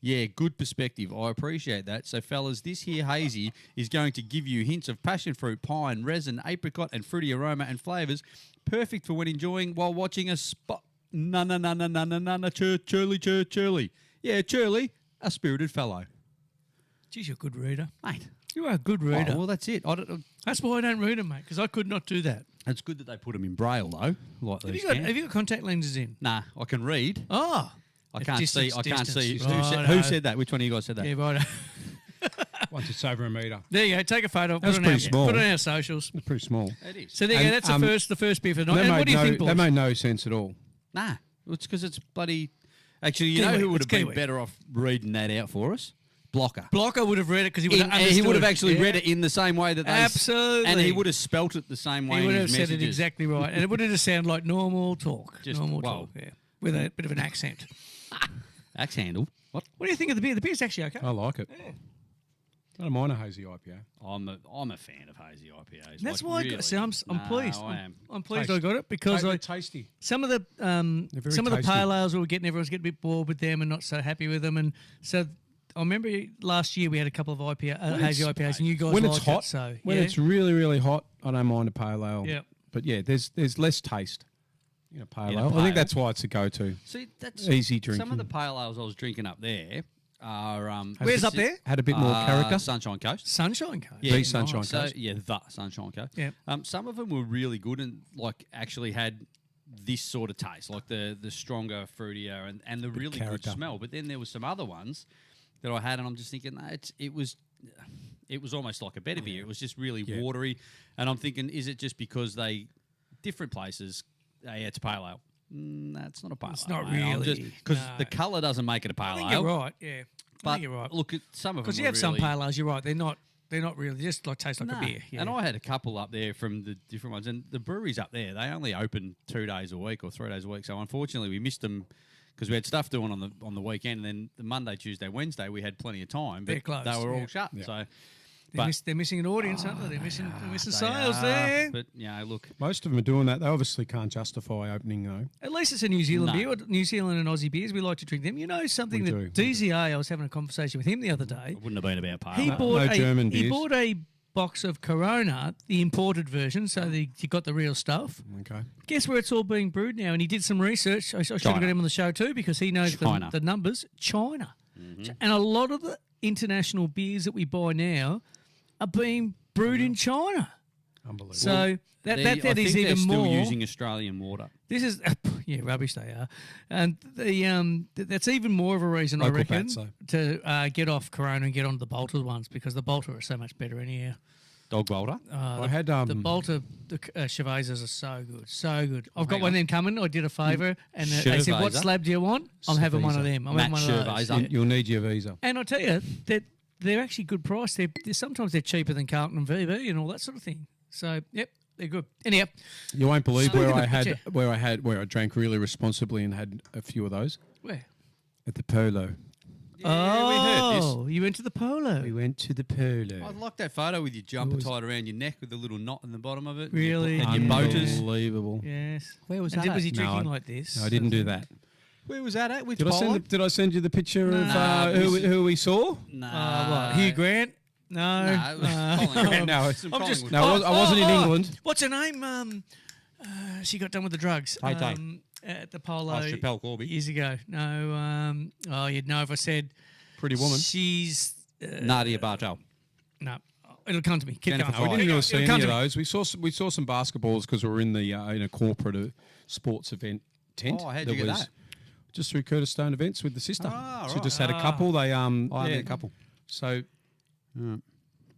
Yeah, good perspective. I appreciate that. So, fellas, this here hazy is going to give you hints of passion fruit, pine, resin, apricot, and fruity aroma and flavours. Perfect for when enjoying while watching a spot. Churly. Yeah, Churly, a spirited fellow. Geez, you're a good reader. Mate. You are a good reader. Oh, well, that's it. That's why I don't read them, mate, because I could not do that. It's good that they put them in braille, though. Like Have these you got contact lenses in? Nah, I can read. Oh. I can't see. I can't see. Distance. Who said that? Which one of you guys said that? Yeah, right. Once it's over a metre. There you go. Take a photo. That's Put it on pretty small. Put it on our socials. It's pretty small. It is. So there you go. And, That's the first beer for the night. That And what do you think, that boys? made no sense at all. Nah, it's because it's bloody. Actually, you know Kiwi. who would It's have been Kiwi. better off reading that out for us? Blocker. Blocker would have read it because he would have understood. He would have actually Yeah. read it in the same way that they Absolutely. and he would have spelt it the same way. He would in have his said it messages. exactly right. And it would have just sounded like normal talk. Just, normal well. talk, yeah. With a bit of an accent. Axe handle. What? What do you think of the beer? The beer's actually okay. I like it. Yeah. I don't mind a hazy IPA. I'm a fan of hazy IPAs. That's like, why really. I'm No, pleased. I am. I'm pleased Taste. I got it because They're I tasty. some of the very some of the tasty. pale ales we were getting, everyone's getting a bit bored with them and not so happy with them. And so I remember last year we had a couple of hazy IPAs, and you guys when liked it's hot, it. So when yeah. it's really, really hot, I don't mind a pale ale. Yeah. But yeah, there's less taste in a pale In a ale. I pale. think that's why it's a go-to. See, that's Easy Some drinking. of the pale ales I was drinking up there are. Where's up there? Had a bit more character. Sunshine Coast. Sunshine Coast. The Sunshine So, Coast. yeah, the Sunshine Coast. Yeah. Some of them were really good and like actually had this sort of taste, like the stronger, fruitier, and the really good character. smell. But then there were some other ones that I had, and I'm just thinking, nah, it was almost like a better beer. It was just really watery, and I'm thinking, is it just because different places? Yeah, it's pale ale. That's not a pale ale. It's not mate. really, because no. the colour doesn't make it a pale I think ale. you're right. Yeah, I But think you're right. look, at some of them Because you were have some really- pale ales, you're right. They're not really. They just like taste like No. a beer. Yeah. And I had a couple up there from the different ones. And the breweries up there, they only open 2 days a week or 3 days a week. So unfortunately, we missed them because we had stuff doing on the weekend. And then the Monday, Tuesday, Wednesday, we had plenty of time. But They're closed, they were all yeah. shut. So, they're missing an audience, aren't they? They're missing sales there. But, look. Most of them are doing that. They obviously can't justify opening though. At least it's a New Zealand No. beer. New Zealand and Aussie beers, we like to drink them. You know something We that do. DZA, I was having a conversation with him the other day. It wouldn't have been about pale He ale. bought no German he beers. bought a box of Corona, the imported version, so you got the real stuff. Okay. Guess where it's all being brewed now? And he did some research. I should have China. got him on the show too because he knows China. the numbers. China. Mm-hmm. And a lot of the international beers that we buy now are being brewed in China. Unbelievable. So I that think is they're even still more. using Australian water. This is rubbish. They are, and that's even more of a reason Local I reckon Pats, though. to get off Corona and get onto the Bolter ones because the Bolter are so much better anyhow. Dog bolter. I had The Bolter, the Chevezes are so good, so good. I've got hang one on. of them coming. I did a favour, and they said, "What Cerveza. slab do you want?" I'm having one of them. I'm having Matt one of those. Cerveza. Yeah. You'll need your visa. And I tell you that they're actually good price. Sometimes they're cheaper than Carlton and VB and all that sort of thing. So yep, they're good. Anyhow, You won't believe Speaking where of I which, where I drank really responsibly and had a few of those where? at the Polo. Yeah, we heard this. Oh, you went to the Polo. We went to the Polo. I like that photo with your jumper tied around your neck with the little knot in the bottom of it. Really? And your boaters. Unbelievable. Yes. Where was and that was he at? drinking No, like this? No, I didn't do that. Where was that at? Which Did I send you the picture of No, who we saw? Nah. What, Hugh Grant? No. Nah, it was Collingwood. No, Some I'm just. Collingwood. No, I wasn't in England. What's her name? She got done with the drugs. Tay-Tay. At the Polo. Oh, Chappelle Corby. Years ago. No. You'd know if I said. Pretty woman. She's. Nadia Bartel. No. It'll come to me. Keep Jennifer going. No, we didn't really see It'll any come of to me. those. We saw some basketballs because we were in the in a corporate sports event tent. Oh, how'd you get was that? Just through Curtis Stone Events with the sister. Ah, She right. just had a couple. They I had a couple. So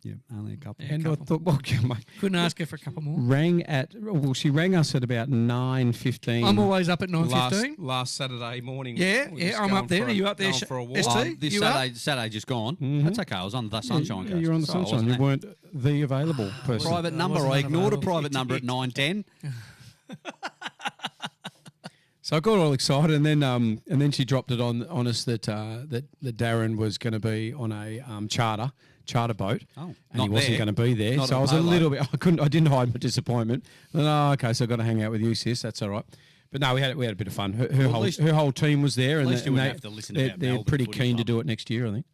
Yeah, only a couple. Yeah. And couple. I thought, well, mate, Couldn't ask her for a couple more. she rang us at about 9:15. I'm always up at 9:15. Last Saturday morning. Yeah, We were yeah, just I'm going up there. for Are you up there, going for a walk. ST? This You Saturday just gone. Mhm. That's okay. I was on the Sunshine Coast. You're on the So I Sunshine. wasn't You there. weren't the available person. Private I number. wasn't I ignored a available. private number at 9:10. So I got all excited, and then she dropped it on us that that Darren was going to be on a charter boat, Oh, and not he wasn't there. going to be there. Not So at I was a Polo. little bit. I didn't hide my disappointment. But, okay, so I got to hang out with you, sis. That's all right. But no, we had a bit of fun. Her whole team was there, and least you and wouldn't have to listen about they're Melbourne pretty Footy keen to Club. do it next year, I think.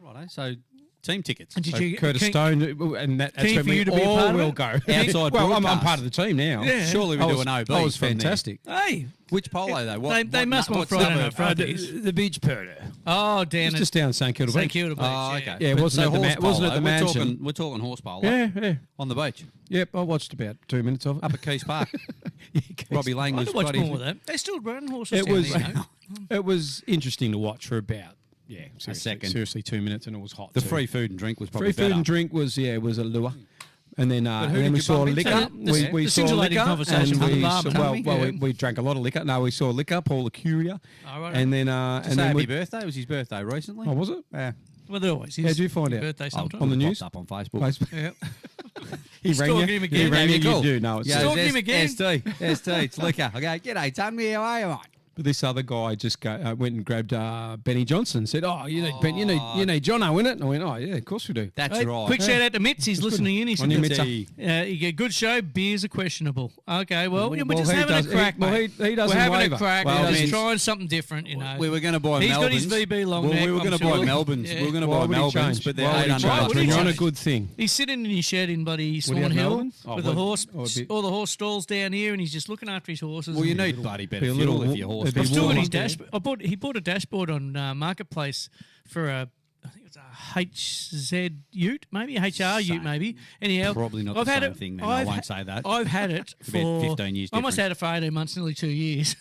All right, so team tickets. And did So you Curtis keen- Stone, and that's keen when for we you to be a all part of will it? go. Outside well, I'm broadcast. part of the team now. Yeah. Surely we I do was, an OB. I was from there. fantastic. Hey, Which polo though? What, they must want Friday night Frothies. The beach polo. Oh, down It's at just down St Kilda St Beach. Kilda Beach. Oh, okay. Yeah, it But wasn't so at the horse wasn't at the polo, mansion. We're talking horse polo. Yeah. On the beach. Yep, I watched about 2 minutes of it. Up at Keys Park. Yeah, Robbie Lang I was could watch quite more of that. They still run horses. It down was there, you know. it was interesting to watch for about second. seriously 2 minutes, and it was hot. The too. free food and drink was probably free food better. and drink was a lure, and then who and did then we you saw bump into? liquor. The- We the saw scintillating liquor, conversation and from the we bar, saw- didn't well, we? we drank a lot of liquor. No, we saw liquor, Paul the Curia, Oh, right. and then Just and say then happy we. birthday. It was his birthday recently. Oh, was it? Yeah. Well, there always is. How'd you find out? Birthday sometime. On the news? Popped up on Facebook. Facebook. Yeah. He rang Stalking you. him He again. rang you. Gave me a call. You do know it's. Yeah. Stalking him again. ST, it's liquor. I go, g'day, Ton, me, how are you, mate? But this other guy just went and grabbed Benny Johnson. Said, "Oh, you need Ben, you need Jono, innit?" And I went, "Oh yeah, of course we do." That's Hey, right. Quick shout out to Mitz. He's listening in. He said, On your that, Mitza. you get good show. Beers are questionable. Okay, well, we're Well, just he having does- a crack, he- well, mate. he doesn't We're having waver. a crack. Well, We're just means- trying something different, you know. We were going to buy He's Melbournes. got his VB long Well, neck, we were I'm going to buy sure. Melbournes. Yeah. We were going to Why buy would he Melbournes, change? but Why they're would he 800 change? bucks. would he You're on a change? good thing. He's sitting in his shed in bloody Would he Swan have Hill Melbourne? Oh, with the would- horse, or a bit- all the horse stalls down here, and he's just looking after his horses. Well, you and- need bloody better Be a fuel little- if your horse. it'd be I've still got warmer. his dashboard. He bought a dashboard on Marketplace for I think it's a HZ Ute, maybe a HR Ute, maybe. Anyhow, Probably not I've the had same it. thing, then. I won't say that. I've had it about for 15 years I almost difference. had it for 18 months, nearly 2 years.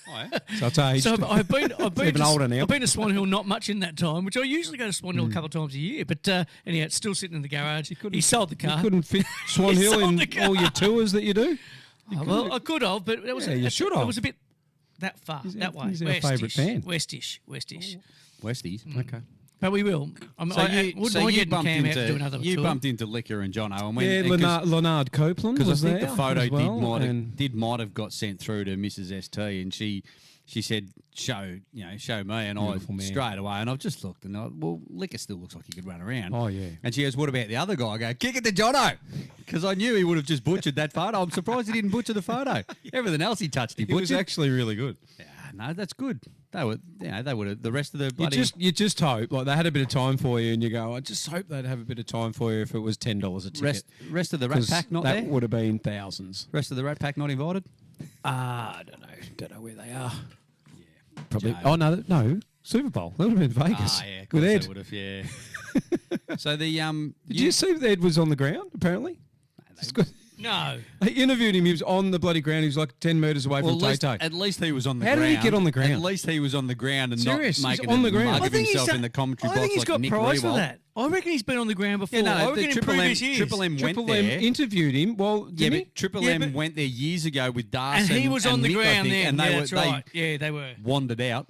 So it's aged. So I've been even to, older now. I've been to Swan Hill not much in that time, which I usually go to Swan Hill a couple of times a year. But anyhow, it's still sitting in the garage. He sold the car. You couldn't fit Swan He Hill sold in the car. all your tours that you do. Oh, well, I could have, but it was Yeah, you should It have. was a bit that far, that way. he's our favourite band. Westish. Westies. Okay. But we will. So you, wouldn't so mind you getting bumped Cam out to do another into you tour. bumped into Liquor and Jono, and when Yeah, Leonard Copeland because was I think there the photo as well, might have got sent through to Mrs. ST, and she said show me, and Beautiful I man. straight away, and I've just looked, and Liquor still looks like he could run around. Oh, yeah. And she goes, what about the other guy? I go, kick it to Jono, because I knew he would have just butchered that photo. I'm surprised he didn't butcher the photo. Everything else he touched, he It was butchered. actually really good. Yeah, no, that's good. They would have the rest of the You bloody. you just hope like they had a bit of time for you, and you go, I just hope they'd have a bit of time for you if it was $10 a ticket. Rest of the Rat 'Cause Pack not that there. would have been thousands. Rest of the Rat Pack not invited. I don't know where they are. Yeah, probably. Joe. Oh no, Super Bowl. That would have been Vegas. Yeah, of with course Ed. they would have. Yeah. So the Did you see that Ed was on the ground? Apparently, It's good. No. They interviewed him. He was on the bloody ground. He was like 10 metres away from Tay. at least he was on the How ground. did he get on the ground? At least he was on the ground and Serious? not He's making on the a ground. mug I of himself in the commentary I box think he's like got Nick prize for Rewalt. that. I reckon he's been on the ground before. Yeah, no, I the reckon in Triple M, previous years. Triple M went Triple M there. interviewed him. Well, Yeah, didn't but Triple Yeah, M but- went there years ago with Darcy And he was on the Nick, I ground think, then. and they Yeah, were that's right. Yeah, they were. wandered out.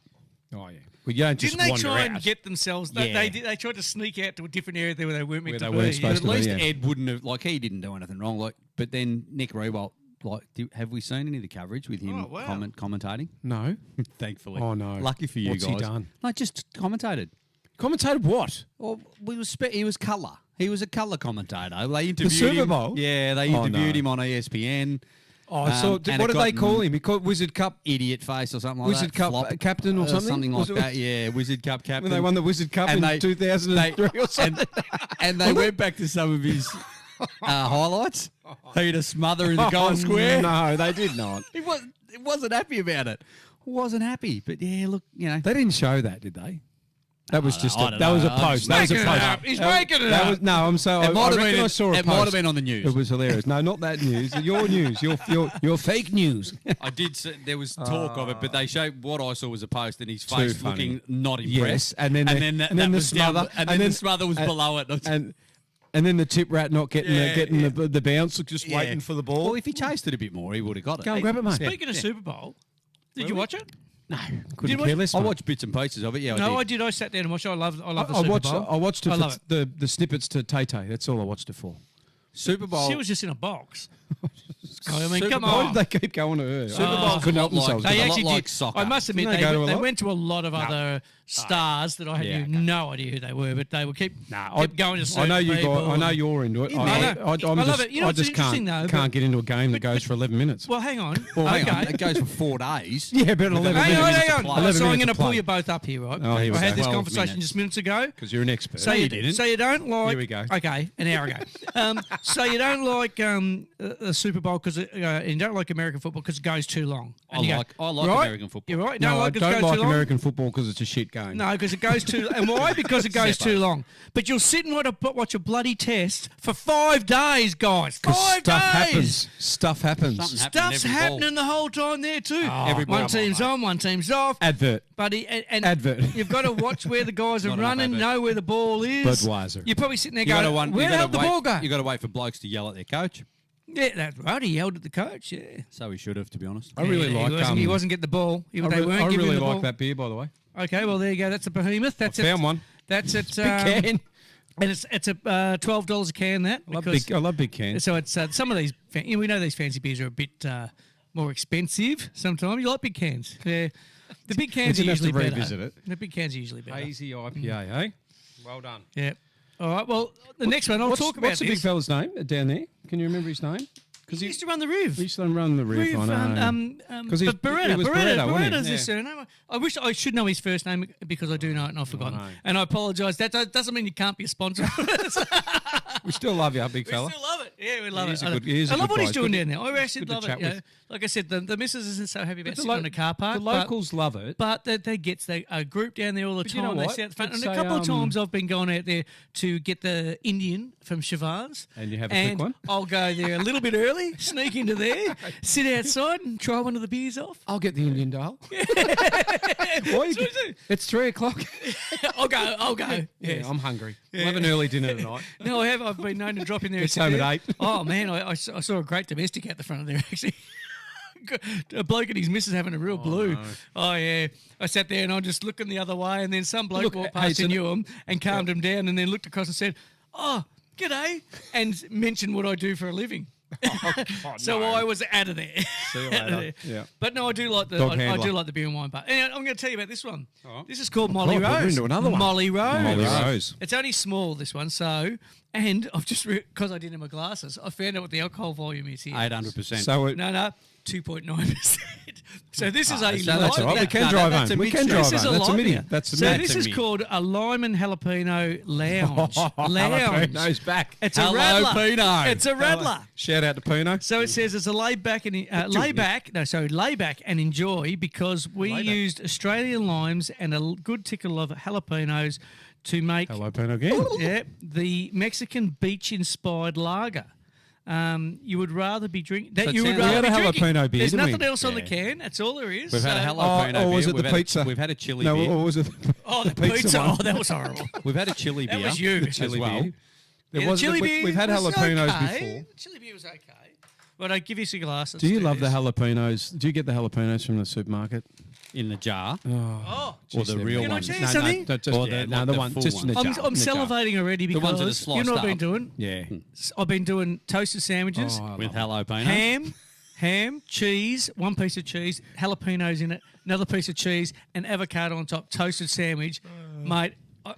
Oh yeah. Well, you don't just Didn't they wander try out. and get themselves? Yeah. They tried to sneak out to a different area there where they weren't meant Where to they be. weren't supposed But to at be, least yeah. Ed wouldn't have he didn't do anything wrong. But then Nick Rewalt, have we seen any of the coverage with him Oh, wow. commentating? No. Thankfully. Oh, no. Lucky for you What's guys. he done? No, just commentated. Commentated what? Well, he was colour. He was a colour commentator. They interviewed Super him. Bowl? Yeah, they Oh, interviewed no. him on ESPN. Oh, so and what it did got they call him? He called Wizard Cup Idiot face or something like Wizard that. Cup Flop. captain or something? Something like Was it- that, yeah. Wizard Cup captain. when they won the Wizard Cup And in they- 2003 or something. and they went back to some of his highlights. He had a smother in the goal square. No, they did not. He wasn't happy about it. Wasn't happy. But yeah, look, They didn't show that, did they? That was just I don't that was a know. I'm post. just That was a making it post. up. He's That- making it that up. was- no, I'm so. It I might have reckon been. I saw a It might have post. been on the news. It was hilarious. No, not that news. Your news. Your fake news. I did. See, there was talk of it, but they showed what I saw was a post, and his Too face funny. looking not Yes, impressed. and then the that smother, was down, and then the smother was and- below it. And And then the tip rat not getting the bounce, just Yeah. waiting for the ball. Well, if he chased it a bit more, he would have got it. Go and grab it, mate. Speaking of Super Bowl, did you watch it? No, Couldn't Did care we- less. I mate. watched bits and pieces of it. Yeah, No, I I did. did. I sat down and watched it. I love the I Super watched. Bowl. I watched it I for love it. the snippets to Tay Tay. That's all I watched it for. Super Bowl. She was just in a box. I mean, Super come Bowl- Why on. did they keep going to her? Super I Bowl's couldn't a help lot like- themselves. They a lot actually like did. soccer. I must admit, Didn't they, they go to a they lot? went to a lot of other stars that I had no idea who they were, but they would keep kept going to I certain know you people. guys. I know you're into it. I know. I love just, it. You know I what's just interesting, though, can't but- get into a game that goes for 11 minutes. Well, hang on. Well, hang on, okay. it goes for 4 days. Yeah, but 11 Hang on, minutes. hang on. 11 So I'm minutes going to to pull play. you both up here, right? Oh, here we I had go. this 12 conversation minutes. just minutes ago. Because you're an expert. So you didn't. So you don't like. Here we go. Okay, an hour ago. So you don't like the Super Bowl because you don't like American football because it goes too long. And you go, I like right? American football. You're right. You No, don't I like it don't goes like too long? American football because it's a shit game. No, because it goes too. And why? Because it goes too long. But you'll sit and watch a bloody test for 5 days, guys. 5 Stuff days. happens. Stuff happens. Something happens Stuff's every ball. happening the whole time there too. Every One ball. team's on, one team's off. Advert. Buddy, and Advert. you've got to watch where the guys are Not enough running, advert. know where the ball is. Budweiser. You're probably sitting there You going, gotta where the hell did the ball go? You got to wait for blokes to yell at their coach. Yeah, that's right. He yelled at the coach. Yeah, So he should have, to be honest. I really Yeah, like. he wasn't getting the ball. They weren't I giving really him the like ball. that beer, by the way. Okay, well there you go. That's a behemoth. That's Found one. That's at Big can. and it's a $12 a can. That I love big cans. So it's some of these. We know these fancy beers are a bit more expensive. Sometimes you like big cans. Yeah, the big cans are didn't have to usually better. revisit it. The big cans are usually better. Hazy IPA, eh? Well done. Yeah. All right. Well, the next one I'll talk about. What's the big fella's name down there? Can you remember his name? Because he used to run the Riv. He used to run the riff. I know. Because he was Beretta, wasn't he? Beretta's Yeah. his surname. I wish I should know his first name because I do know it and I've forgotten. no. And I apologise. That doesn't mean you can't be a sponsor. We still love you, big We fella. still love it. Yeah, we love He it. is a good- he is I a love good what he's guy. doing Good- down there. I actually good to love chat it. You know. with. Like I said, the missus isn't so happy about The sitting lo- on the car park. The locals love it. But they gets a group down there all the But time. you know They what? sit out the front. It's And a a, couple of times I've been going out there to get the Indian from Siobhan's. And you have a quick one? I'll go there a little bit early, sneak into there, sit outside and try one of the beers off. I'll get the Indian Dale. Why you get- it's 3 o'clock. I'll go. Yeah, Yes. I'm hungry. We'll have an early dinner tonight. No, I have. I've been known to drop in there. and It's sit home at there. 8. Oh man, I saw a great domestic out the front of there actually. A bloke and his missus having a real blue. no. Oh yeah, I sat there and I'm just looking the other way, and then some bloke Look, walked hey, past so and knew him and calmed him down, and then looked across and said, "Oh, g'day," and mentioned what I do for a living. So I was out of there. See you Out of later. there. Yeah. But no, I do like the Dog I do handler. like the beer and wine bar. And I'm going to tell you about this one. Oh. This is called Molly God, we're Rose. into another one. Molly Rose. Molly Rose. It's only small, this one. So, and I've just because I didn't have my glasses, I found out what the alcohol volume is here. 800%. So it, No, 2.9%. So this is a so light- that's all right. We that- can no, drive that's home. a We can mid- drive This is home. a That's a light mini. beer. That's a So mini. this is called a lime and jalapeno lounge. Jalapeno's back. It's a Hello, rattler. Pino. It's a rattler. Shout out to Pino. So it says it's a lay back and lay back and enjoy because we Lay back. used Australian limes and a good tickle of jalapenos to make Hello, Pino again. the Mexican beach inspired lager. You would rather be drinking that So it you would sounds- rather We had a be drinking. jalapeno beer, There's didn't we? nothing else on the Yeah. can. That's all there is. We've had a So- jalapeno or was beer. it the We've had a- pizza? We've had a chili No, beer. or was it Oh, the pizza! one? Oh, that was horrible. We've had a chili That beer. was you. The chili as well. beer. There Yeah, was chili beer we've had was jalapenos okay. before. The chili beer was okay. But I give you some glasses. Do you love this. the jalapenos? Do you get the jalapenos from the supermarket? In the jar. Oh, Or the real Can I ones. tell you No, something? no, just, Or yeah, the- no, like the the one full just in the one. jar. I'm in the jar. salivating already The ones that are because you know what I've been sliced doing. Yeah. I've been doing toasted sandwiches, Oh, I With love jalapeno. ham, cheese, one piece of cheese, jalapenos in it, another piece of cheese, and avocado on top. Toasted sandwich, mate.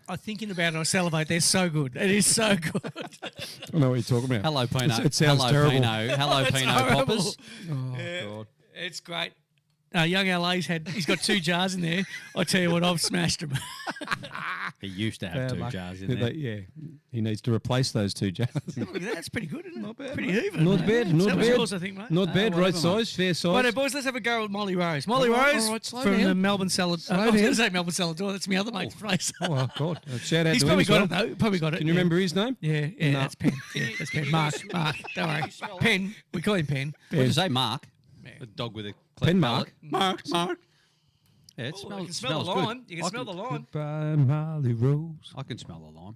I'm thinking about it. I salivate. They're so good. It is so good. I know what you're talking about. Jalapeno. It sounds terrible. Jalapeno horrible. poppers. Oh, God. It's great. Young LA's he's got 2 jars in there. I tell you what, I've smashed them. He used to have Bad 2 luck. jars in Yeah, there. yeah, he needs to replace those 2 jars. That's pretty good, isn't it? Not bad, Pretty mate. even. Not mate. bad, not That was bad. yours, I think, mate. Not bad, right whatever, mate. size, fair size. Righto, boys, let's have a go with Molly Rose. Molly All right, Rose all right, slow from down. the Melbourne Salad. I was down. going to say Melbourne Salad Door. That's my other mate's place. Oh, God. Shout out He's to probably him as got well. it, though. Probably got it. Can you yeah. remember his name? Yeah, No. that's Penn. Yeah, that's Penn. Mark, don't worry. Penn. We call him Penn. What did you say, Mark? The dog with a cleft Pen palate. Mark. Mark. Yeah, it You smells, can smell the smells good. lime. You can smell the lime. Goodbye, Molly Rose. I can smell the lime.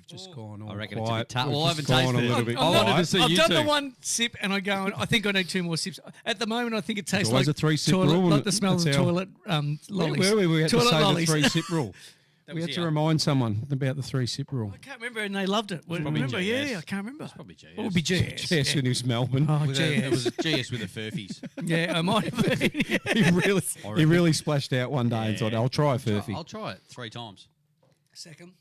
just gone all I reckon quiet. it's a bit tough. We've Well, I just haven't gone a tasted little it. bit I wanted quiet. to see I've you done two. the one sip and I go, I think I need 2 more sips. At the moment, I think it tastes always like a 3-sip toilet, rule, like the smell of that's our- toilet lollies. Where were we? We had to toilet say lollies. the 3-sip rule. We was had to here. remind someone about the 3-sip rule. I can't remember, and they loved it. probably Remember? GS. Yeah, I can't remember. Probably GS. What would be GS? Yes, when he was Melbourne. Oh, It was GS. a GS with the Furfies. Yeah, I might have been. He really splashed out one day and thought, I'll try a Furphy. I'll try it 3 times. Second.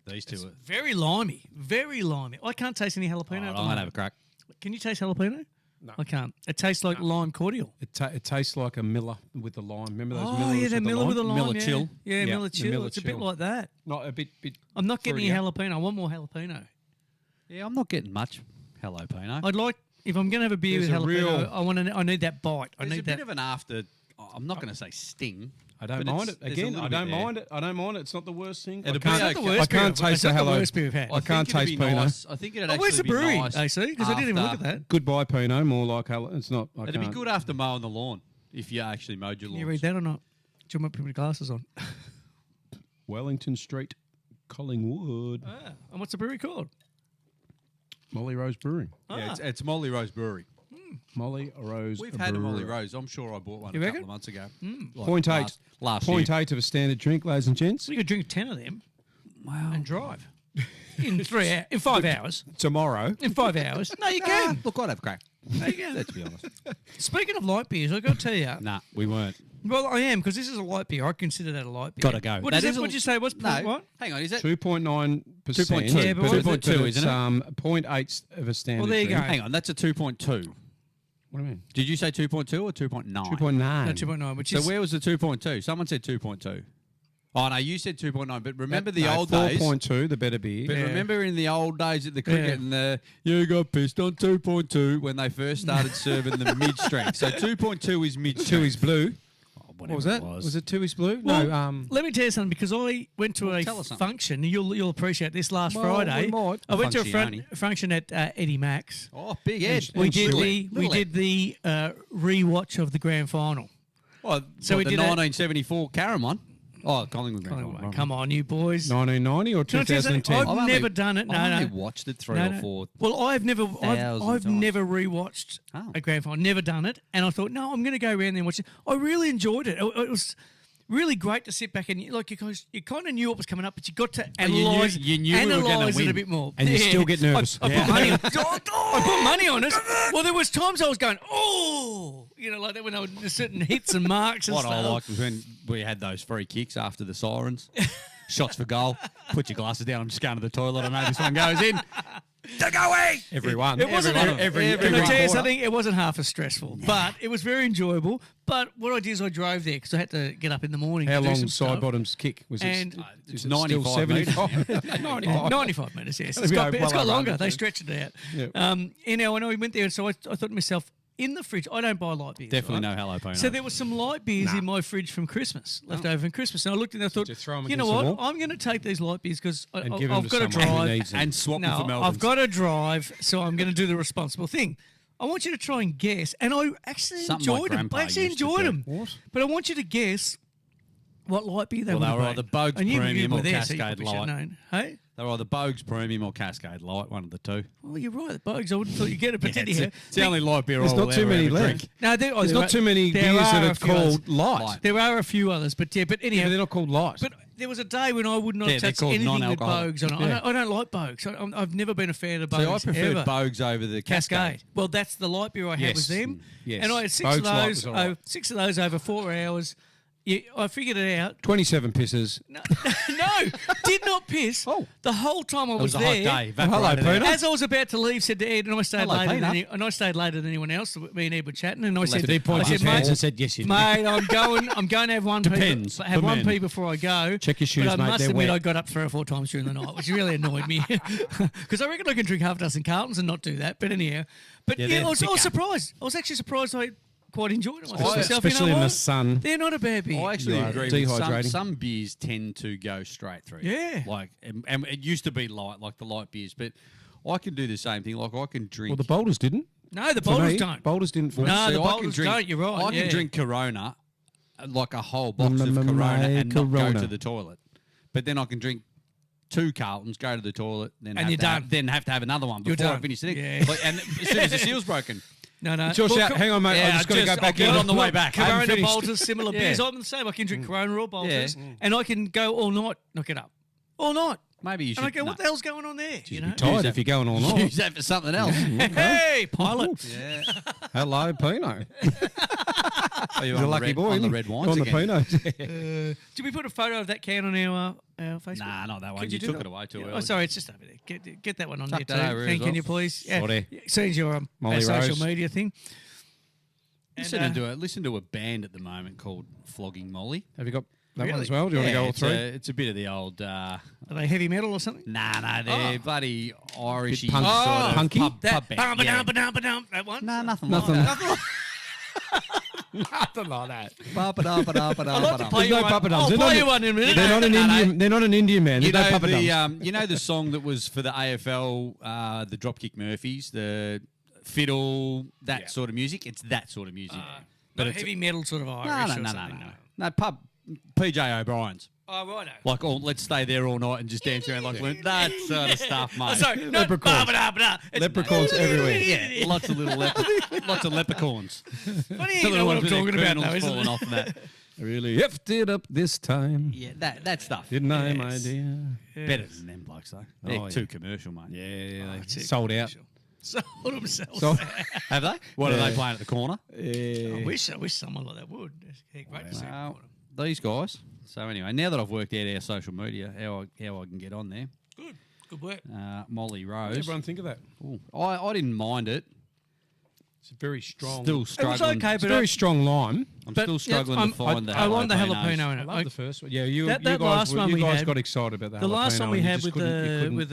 These two are. Very limey. Very limey. I can't taste any jalapeno. All right, at the I'm going to moment. have a crack. Can you taste jalapeno? No. I can't. It tastes like lime cordial. It tastes like a Miller with the lime. Remember those Oh, Millers yeah, that with Miller with the lime. Miller yeah. Chill. Yeah, Yeah, Miller the Chill. Miller It's a bit Chill. like that. Not a bit. I'm not getting any fruitier. jalapeno. I want more jalapeno. Yeah, I'm not getting much jalapeno. I'd like, if I'm going to have a beer There's with a jalapeno, real- I need that bite. I There's need a bit that. of an after. I'm not going to say sting. I don't but mind it's- it. there's a Again, little I bit don't there. mind it. I don't mind it. It's not the worst thing. It'll I be can't, okay. It's not the I worst beer can't I've- taste it's the not the hello. worst beer we've had. I can't taste Pinot. Nice. I think it'd Oh, actually where's the be brewery, nice AC? Because I didn't even look at after- that. Goodbye Pinot, more like hello. It's not. I It'd be can't. good after mowing the lawn if you actually mowed your lawn. Can you read that or not? Do you want to put my glasses on? Wellington Street, Collingwood, And what's the brewery called? Molly Rose Brewing. Yeah, it's Molly Rose Brewery. Molly Rose. We've had a Molly Brewery. Rose. I'm sure I bought one You a reckon? couple of months ago. Like Point eight. Last Point year. 8 of a standard drink, ladies and gents. So you could drink 10 of them and drive in 5 hours. Tomorrow. In 5 hours. No, you can. Look, I'd have a crack. No, you can. Let's be honest. Speaking of light beers, I've got to tell you. Nah, we weren't. Well, I am, because this is a light beer. I consider that a light beer. Gotta go. What That is it? is a- What'd you say? What's No, what? hang on. Is that 2.9%. 2.2. Yeah, but what is it? 2.2, isn't it? 0.8 of a standard Well, there you drink. go. Hang on, that's a 2.2. What do you mean? Did you say 2.2 or 2.9? 2.9. No, 2.9, which So is... where was the 2.2? Someone said 2.2. Oh, no, you said 2.9. But remember the No, old days. 4.2, the better beer. But Yeah. remember in the old days at the cricket Yeah. and you got pissed on 2.2 when they first started serving the mid-strength. So 2.2 is mid-strength. 2 is blue. What What was that? Was it 2 is blue? Well, No. let me tell you something, because I went to a tell us something. function. You'll appreciate this last Well, Friday. we might. I went to a Functione. function at Eddie Max. Oh, big Ed. We And did Stuart. we did the rewatch of the grand final. Oh, So we the did a- 1974 Karen one. Oh, Collingwood Grand Oh, Final. come on, you boys. 1990 or Can I tell you something? 2010? I've never done it. No, I've no. only watched it three No, or no. four. Well, I've times. never rewatched Oh. a grand final. Never done it, and I thought, no, I'm going to go around there and watch it. I really enjoyed it. It was really great to sit back and you kind of knew what was coming up, but you got to you knew- analyze, you knew we were gonna analyze it win. a bit more. And you still get nervous. I put money. I put money on it. Well, there was times I was going, oh, like that when there were certain hits and marks and What stuff. I liked was when we had those free kicks after the sirens. Shots for goal. Put your glasses down. I'm just going to the toilet. I know this one goes in. Take away. Everyone. It wasn't. Every Can I tell you quarter. something? It wasn't half as stressful, but it was very enjoyable. But what I did is I drove there because I had to get up in the morning. How to do long some side stuff. bottoms kick? Was And- it? It's Is it 95 still 75? 95 minutes, yes. That'd be well It's got over longer. 100, They yeah. stretched it out. Yeah. When I went there, and so I thought to myself, in the fridge, I don't buy light beers. Definitely right? no jalapeno. So there was some light beers in my fridge from Christmas, left over from Christmas. And I looked and I thought, Did you throw 'em you know against the what? wall? I'm going to take these light beers because And give 'em I've to got to someone who drive. needs them. and swap them No, for Melbourne. I've got to drive, so I'm going to do the responsible thing. I want you to try and guess, and I actually Something my enjoyed them. grandpa I actually used to enjoyed do. them. What? But I want you to guess what light beer they Well, would they have were been. either Bogues And you Premium were or there, so you Cascade probably should have Light. known. Hey? They were either Bogues Premium or Cascade Light, one of the two. Well, you're right. The Bogues, I wouldn't have thought you'd get it, but did you? It's the only light beer There's I will not too ever many ever left. drink. No, There's not too many beers that are called light. There are a few others, but Yeah, anyhow. but they're not called light. But there was a day when I would not Yeah, they're touch called anything with non-alcoholic. Bogues on it. Yeah. I don't like Bogues. I've never been a fan of Bogues. So I preferred ever. Bogues over the Cascade. Well, that's the light beer I had Yes. was them. Yes. And I had Bogues Light was all right. 6 of those over 4 hours. Yeah, I figured it out. 27 pisses. No, did not piss. Oh. The whole time I It was was a there. hot day. hello, evaporated Peter. out. As I was about to leave, said to Ed, and I stayed Hello, later Peter. than I stayed later than anyone else. Me and Ed were chatting, and I said, Did he point I his said, hands mate, and said, yes, you did? mate, I'm going to have one Depends. pee. Have For one men. pee before I go. Check your shoes, but I mate, must they're admit, wet. I got up 3 or 4 times during the night, which really annoyed me. Because I reckon I can drink half a dozen Carltons and not do that. But anyhow, they're I was thicker. surprised. I was actually surprised. I quite enjoyed it. I thought to Oh, myself, especially you know in the what? sun. They're not a bad beer. I actually Right. agree with Dehydrating. some beers tend to go straight through. Yeah. Like, and it used to be light, like the light beers, but I can do the same thing. Like, I can drink. Well, the Boulders didn't. No, the For boulders me, don't. Boulders didn't for me. No, See, the I can boulders drink- don't. You're right. I can yeah. drink Corona, like a whole box of My Corona, and not go Corona. to the toilet. But then I can drink 2 Carltons, go to the toilet, then And have you're to have- done. then have to have another one You're before I done. finish sitting. Yeah. And as soon as the seal's broken. No. Josh, hang on, mate. Yeah, I'm just going to go I'll back get in. on the way back. I haven't Corona, finished. Bolters, similar Yeah. beers. I'm the same. I can drink Corona or Bolters, Yeah. and I can go all night, not get up. All night. Maybe you should. And I go, no. what the hell's going on there? You know? Tired if you're going all night. Use that for something else. Hey, pilot. yeah. Hello, Pino. Are you He's a lucky boy. on the isn't he? red wines On the again? Pino. Did we put a photo of that can on our Facebook? Nah, not that one. Could You do took that? it away too early. Oh, sorry, it's just over there. Get that one on Tuck there that too. over Can, as can you well. please? Sorry. Seems your Molly our social Rose. media thing. Listen to a band at the moment called Flogging Molly. Have you got that one Really? as well? Do you want to go all it's three? it's a bit of the old. Are they heavy metal or something? Nah, they're bloody Irishy punk- sort of punky? pub That band. Yeah. that one. Nah, nothing Nothing. like that. Nothing like that. I'd like to play There's you no one. puppet I'll dubs. play you one in a minute. They're not an No, no. Indian. They're not an Indian man. You There's no know puppet dubs. the you know the song that was for the AFL, the Dropkick Murphys, the fiddle, that sort of music. It's that sort of music. But it's heavy metal sort of no, Irish no, or no, something. no. Pub PJ O'Brien's. Oh, righto. Like, let's stay there all night and just dance around like that sort of stuff, mate. Oh, sorry. No, Leprechauns. It's Leprechauns everywhere. Yeah, lots of little lots of leprechauns. Funny you know what I'm talking about, though, isn't falling it? off and that. Really effed it up this time. Yeah, that stuff. Didn't I, my Yes. dear? Better than them blokes though. They're Oh, too yeah. commercial, mate. Yeah, That's it. sold out. Sold themselves. Sold- Have they? What are Yeah. they playing at the corner? I wish someone like that would. Yeah, great to see. Well, these guys. So anyway, now that I've worked out our social media, how I can get on there, Good work. Molly What does Rose. everyone think of that? Ooh, I didn't mind it. It's a very strong. Still struggling. okay, it's a very strong lime. I'm but still struggling I'm- to find the. I want the jalapenos. jalapeno in I it. love the first one. Yeah, you That guys, last one you we guys had- got excited about that. The last one we had with the with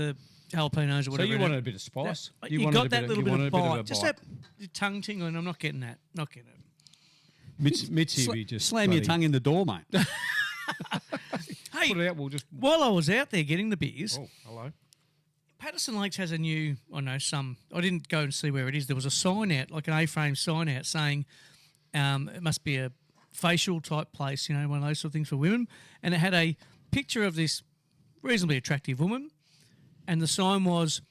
jalapenos or So whatever. you in wanted it. a bit of spice. You wanted got a that of- little you bit wanted of a bit bite. Just bite. that tongue tingling. I'm not getting that. Not getting it. Mitzi, we just Slam your bloody tongue in the door, mate. Hey, Put it out. We'll just. while I was out there getting the beers, Oh, hello. Patterson Lakes has a new, I didn't go and see where it is. There was a sign out, like an A-frame sign out saying it must be a facial type place, one of those sort of things for women. And it had a picture of this reasonably attractive woman. And the sign was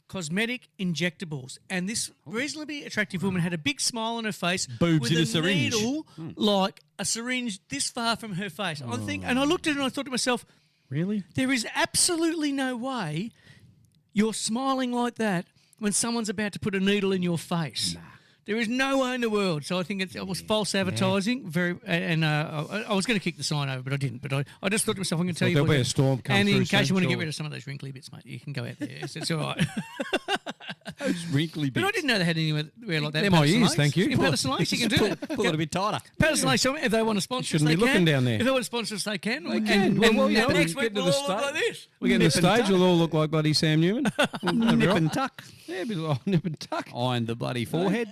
cosmetic injectables. And this reasonably attractive woman had a big smile on her face. Boobs with in a syringe. needle, like a syringe this far from her face. And I looked at it and I thought to myself, Really? there is absolutely no way you're smiling like that when someone's about to put a needle in your face. There is no way in the world. So I think it was false advertising. I was going to kick the sign over, but I didn't. But I just thought to myself, I'm going to tell you. there'll what- be a storm come And through in case soon, you want to get surely. rid of some of those wrinkly bits, mate, you can go out there. It's all right. Wrinkly But I didn't know they had anywhere like that. They're in my Patterson ears, Lakes. thank you. In Patterson Lakes, you can do that. Pull it a bit tighter. Patterson Lakes, if they want to sponsor us, Shouldn't they be looking can. down there. If they want to sponsor us, they can. They can. Well, you know, next get week to we'll the all look stage. like this. We get in the stage, we'll all look like bloody Sam Newman. Nip and tuck. Yeah, a bit like nip and tuck. Iron the bloody forehead.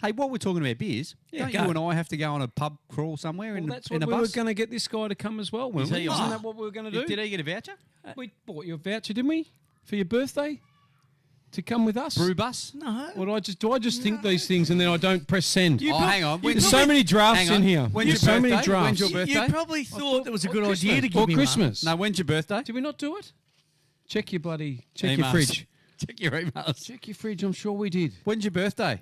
Hey, while we're talking about beers, don't go. you and I have to go on a pub crawl somewhere Well, in, that's in what a we were bus? going to get this guy to come as well, weren't Is we? he Isn't on? that what we were going to do? Did he get a voucher? We bought you a voucher, didn't we? For your birthday? To come with us? Brew bus? No. Or do I just think these things and then I don't press send? Oh, hang on. There's so many drafts hang on. in here. When's There's your so many birthday? drafts. When's your birthday? You probably thought it was a good idea to give Or me Christmas. No, when's your birthday? Did we not do it? Check your your Emails. fridge. Check your emails. Check your fridge. I'm sure we did. When's your birthday?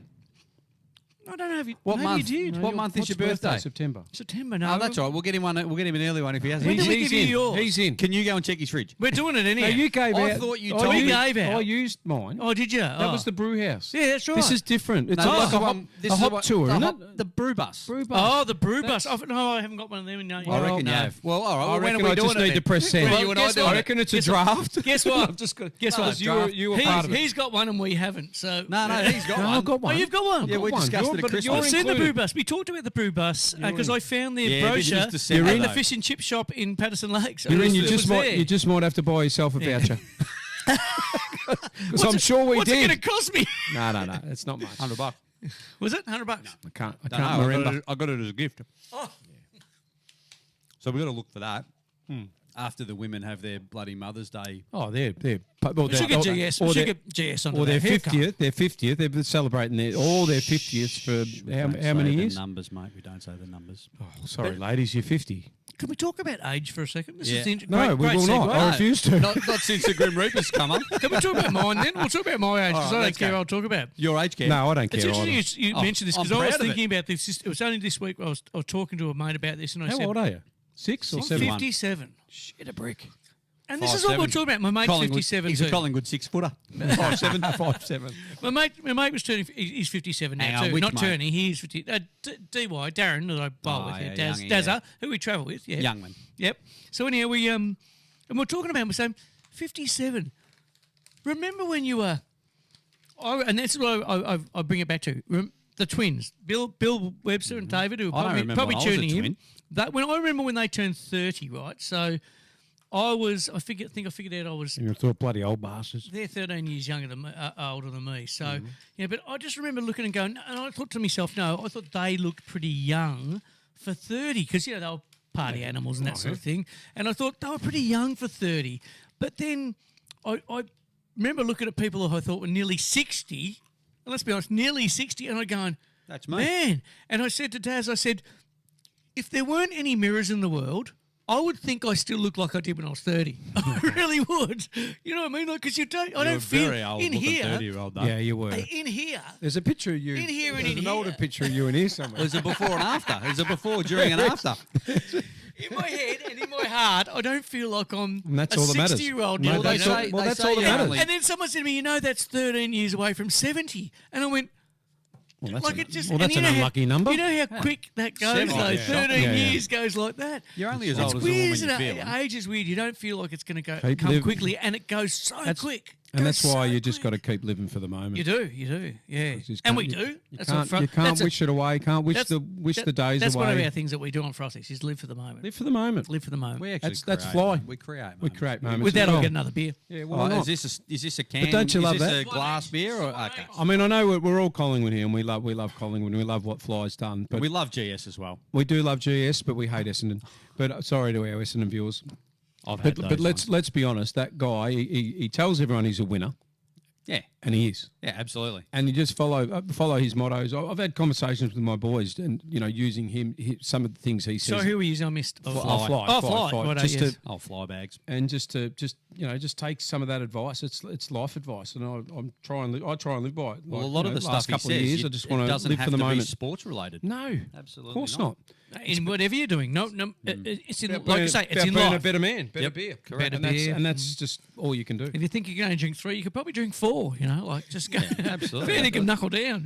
I don't know if you. What maybe month? you did. What month is What's your birthday? September. September. No, Oh, that's all right. We'll get him one. We'll get him an early one if he hasn't. When did we give you in. yours? He's in. Can you go and check his fridge? We're doing it anyhow. No, you gave I out. thought you I told used- me. I gave out. I used mine. Oh, did you? That was the brew house. Yeah, that's right. This is different. It's No, like this a is hop, one- this a is hop one- tour, the isn't hop- it? The brew bus. Brew bus. Oh, the brew bus. No, I haven't got one of them. No, I reckon you have. Well, all right. Well, I when reckon are we I doing just it need then? to press send. When are you and I doing I it? reckon it's a draft. Guess what? I've just got. Guess what? You were part of it. He's got one and we haven't. So No, he's got No, one. I've got one. Oh, you've got one. Yeah, we one. discussed You're- it at but Christmas. you're I've seen the included. brew bus. We talked about the brew bus because I found the Yeah, but you brochure used to send at it, the though. fish and chip shop in Patterson Lakes. You're in. It was there. You just might have to buy yourself a voucher. Because I'm sure we What's it did. going to cost me? No. It's not much. $100. Was it $100? I can't No, remember. I got it as a gift. Oh. So we've got to look for that after the women have their bloody Mother's Day. Oh, they're well, We should get GS. We should get GS onto or their that. Here it comes. 50th. Their 50th. They're celebrating all their 50th for how Don't many say years? The numbers, mate. We don't say the numbers. Oh, sorry, ladies, you're 50. can we talk about age for a second? This Yeah. is the No, we will not. segue. I refuse to. Not since the Grim Reaper's come up. Can we talk about mine then? We'll talk about my age because I don't let's care. go. I'll talk about. Your age, Kev. No, I don't It's care. interesting you mentioned this I'm because I was proud of thinking about this. It was only this week I was talking to a mate about this and I How said, old are you? 6 or I'm 7? 57. Shit, a brick. And this is what we're talking about. My mate's 57 He's too. a Collingwood 6-footer. 5'7", 5'7". My mate was turning. He's 57 now Hang on, too. which Not mate? turning. He's 50. DY Darren that I bowl with. yeah, Daz, youngie, Dazza, yeah. who we travel with. Yeah, Youngman. Yep. So anyhow, we and we're talking about. We're saying 57. Remember when you were? And that's what I bring it back to. The twins, Bill Webster and David, who I don't are remember probably when I was a tuning in. twin. That when I remember when they turned 30, right? So I think I figured out I was. You thought bloody old bastards. They're 13 years younger than me, older than me. So, yeah, but I just remember looking and going, and I thought to myself, no, I thought they looked pretty young for 30 because, they were party animals and that sort of thing. And I thought they were pretty young for 30. But then I remember looking at people who I thought were nearly 60, and let's be honest, nearly 60, and I'm going, That's me. man. And I said to Daz, I said, if there weren't any mirrors in the world, I would think I still look like I did when I was 30. I really would. You know what I mean? Because I don't feel very old in looking here. 30-year-old though. Yeah, you were. In here, There's a picture of you. In here and There's in an older here. picture of you in here somewhere. There's a before and after. There's a before, during, and after. in my head and in my heart, I don't feel like I'm And that's a all that matters. 60-year-old No, now. that's all- well, that's all that matters. And then someone said to me, that's 13 years away from 70. And I went, Well, that's, like an, it just. well, that's and an you know unlucky how, number. You know how quick that goes, 70, though. yeah. 13 Yeah, yeah. years goes like that. You're only as It's old as the weird, woman isn't you it? feel. Age is weird. You don't feel like it's going to Keep come live- quickly, and it goes so quick. And Goes that's why so you just got quick. to keep living for the moment. You do, yeah. just And can't- we you- do. You That's what can't, you can't that's a- wish it away. Can't wish that's- the days That's away. one of our things that we do on Frothies is live for the moment. Live for the moment. Live for the moment. We actually That's create, fly. We create. We create moments. With that, as I'll well. get another beer. Yeah, Oh, why not? is this a can? don't you love is this that? a glass beer or okay? I mean, I know we're all Collingwood here, and we love Collingwood, and we love what Fly's done. But We love GS as well. we do love GS, but we hate Essendon. But sorry to our Essendon viewers. I've had But those let's be honest. That guy, he tells everyone he's a winner, yeah, and he is. yeah, absolutely. And you just follow his mottos. I've had conversations with my boys, and using some of the things he says. So who are you? I missed. Fly. Fly. Righto, Just yes. to Oh, fly bags. and just take some of that advice. It's life advice, and I try and live by it. Well, Like, a lot of the last stuff he couple says, of years, I just want it to doesn't live have for the to be moment. sports related. No, Absolutely of course not. not. In whatever you're doing, no, it's in About like I being- say, it's about in being life. a better man, better Yep, beer, correct. and Better that's, beer. and that's just all you can do. If you think you're going to drink 3, you could probably drink 4. Like just go. absolutely. Fair dinkum knuckle down.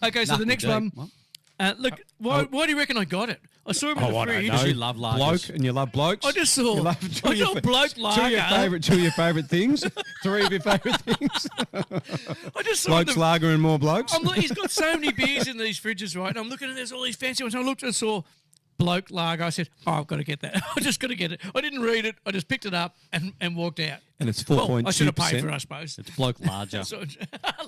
Okay, so the Knuckle next deep. one. What? Look, why do you reckon I got it? I saw him in the I don't fridge. know. You love lagers. bloke, and you love blokes. I just saw. You love I saw bloke Two of your lager. two of your favourite things. 3 of your favourite things. I just saw Blokes the, lager and more blokes. he's got so many beers in these fridges, right? And I'm looking at there's all these fancy ones. I looked and saw bloke lager. I said, I've got to get that. I just got to get it. I didn't read it. I just picked it up and walked out. And it's Well, I should have 4.2%. paid for it, I suppose. It's bloke larger. So,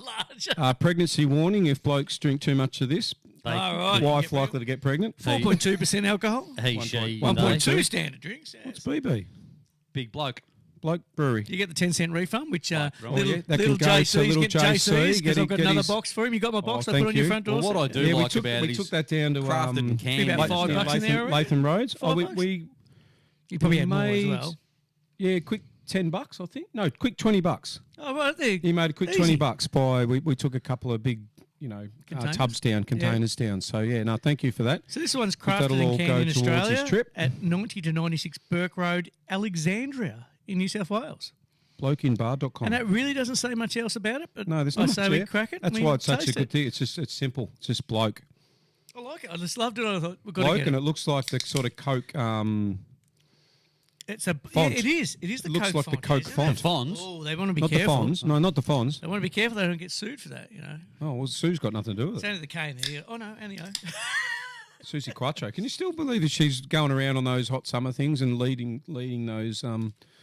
larger. Pregnancy warning: if blokes drink too much of this, All right. wife likely to get pregnant. 4.2% alcohol. He, she, 1.2. they. 1.2 standard drinks. Yeah. What's BB? Big bloke. Bloke Brewery. You get the 10-cent refund, which yeah, little that can go to JC's little get JC, JC's because I've got get another his- box for him. You got my box I thank put on your you. front door. Well, what I do Yeah, like about we it took is that down to crafted and canned. About $5 an hour, Latham Roads. $5 bucks? We You probably we had more as made- well. yeah, quick $10, I think. No, quick $20. Oh, right there. He made a quick Easy. $20 by. We took a couple of big, Containers? tubs down, containers down. So yeah, no, thank you for that. So this one's that'll crafted all and go canned in towards his Australia trip. at 90 to 96 Burke Road, Alexandria in New South Wales. Blokeinbar.com. And that really doesn't say much else about it, but No, there's I not say much we there. crack it. That's and why we it's such a taste good it. thing. It's simple. It's just bloke. I like it. I just loved it. I thought we've got to Bloke, get and it. it looks like the sort of Coke. It's a font. Yeah, it is. It is the It looks Coke like the font, Coke isn't it? font. Fonz. Oh, they want to be Not careful. the Fonz. No, not the Fonz. They want to be careful. They don't get sued for that. Oh, well, Sue's got nothing to do with It's it. only the K in there. Oh no, only O. Susie Quattro. Can you still believe that she's going around on those hot summer things and leading those?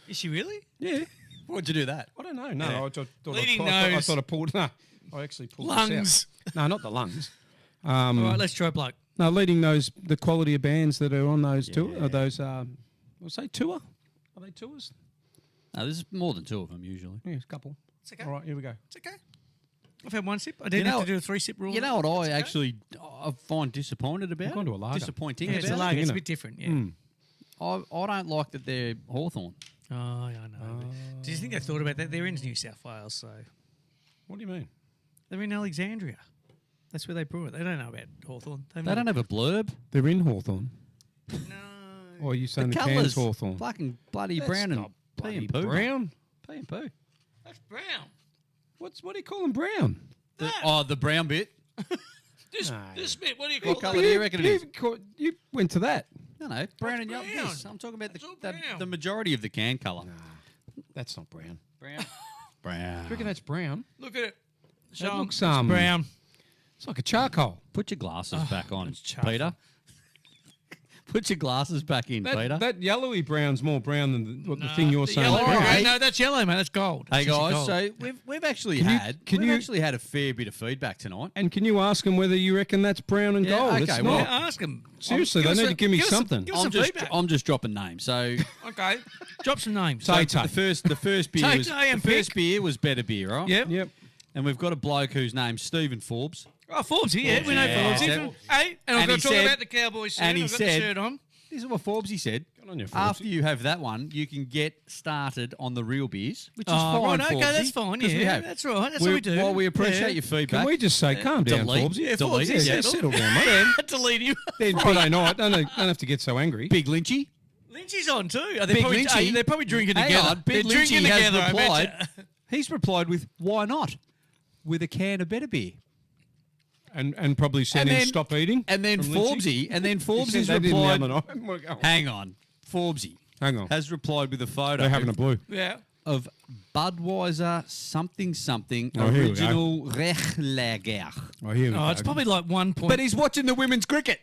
Is she really? Yeah. Why'd you do that? I don't know. No, Yeah. I thought Leading I those- thought I pulled. No, I actually pulled this Lungs. out. No, not the lungs. All right, let's try bloke. No, leading the quality of bands that are on those tour. Those what's say tour? Are they tours? No, there's more than 2 of them usually. Yeah, a couple. It's okay. All right, here we go. It's okay. I've had one sip. I didn't You have know- to do a 3-sip rule. You know what I It's okay. I find disappointed about? I've gone to a lager. Disappointing Yeah, it's a about? lager. It's a innit? bit different. Yeah. I don't like that they're Hawthorn. Oh, yeah, I know. Do you think they thought about that? They're in New South Wales, so What do you mean? they're in Alexandria. That's where they brew it. They don't know about Hawthorn. They don't have a blurb. They're in Hawthorn. No. Or are you saying the, colours, can's Hawthorn? fucking bloody brown and pea and poo. brown. Pea and poo. That's brown. What do you call them brown? The brown bit. This bit, what do you call What colour do you reckon it is? You went to that. No, brown and yellow. brown. Yes, I'm talking about It's all the brown. majority of the can colour. That's not brown. Brown. Brown. You reckon that's brown? Look at it. That Sean, looks, it's brown. It's like a charcoal. Put your glasses back on, it's chaffy. Peter. Put your glasses back in, Peter. That yellowy brown's more brown than the thing you're saying. Yellow, is brown. okay, no, that's yellow, mate. That's gold. Hey It's actually guys, gold. so we've actually Can you- had can we've you- actually had a fair bit of feedback tonight. And can you ask them whether you reckon that's brown and Yeah, gold? okay, It's well, not. Yeah, ask them. Seriously, they need to give me something. Give us some feedback. I'm just dropping names. So Okay, drop some names. Tay the first beer Tay was Tay and the first pick. beer was better beer, right? Yep. Yep. And we've got a bloke whose name's Stephen Forbes. Oh, Forbesy, yeah, we know Yeah. Forbesy. Yeah. Hey, and I've And got he to talk said- about the Cowboys soon. and he I've got said- the shirt on. This is what Forbesy said. Good on you, Forbesy. After you have that one, you can get started on the real beers, which is Oh, fine. right, okay, Forbesy, that's fine. 'cause Yeah, we have. that's right. That's what we do. Well, we appreciate Yeah. your feedback. Can we just say, calm down, delete. Forbes? Yeah, Forbes, delete. yeah, Yeah, settle. settle down, mate. Delete him. Then Friday night, don't have to get so angry. Big Lynchy. Lynchy's on too. They're Big probably, Lynchy. they're probably drinking Hang together. on, Big They're drinking Lynchy has together, I replied. betcha. He's replied with, "Why not?" With a can of better beer. And probably send in stop eating. And then from Lynchy. Forbesy, and then He Forbesy's said they did the replied. other night. We're going, Hang on, Forbesy Hang on. has replied with a photo. They're having a blue. Yeah. of Budweiser something Oh, here we go. original Rechlager. Oh, here we go. Oh, it's probably like 1 point. But he's watching the women's cricket.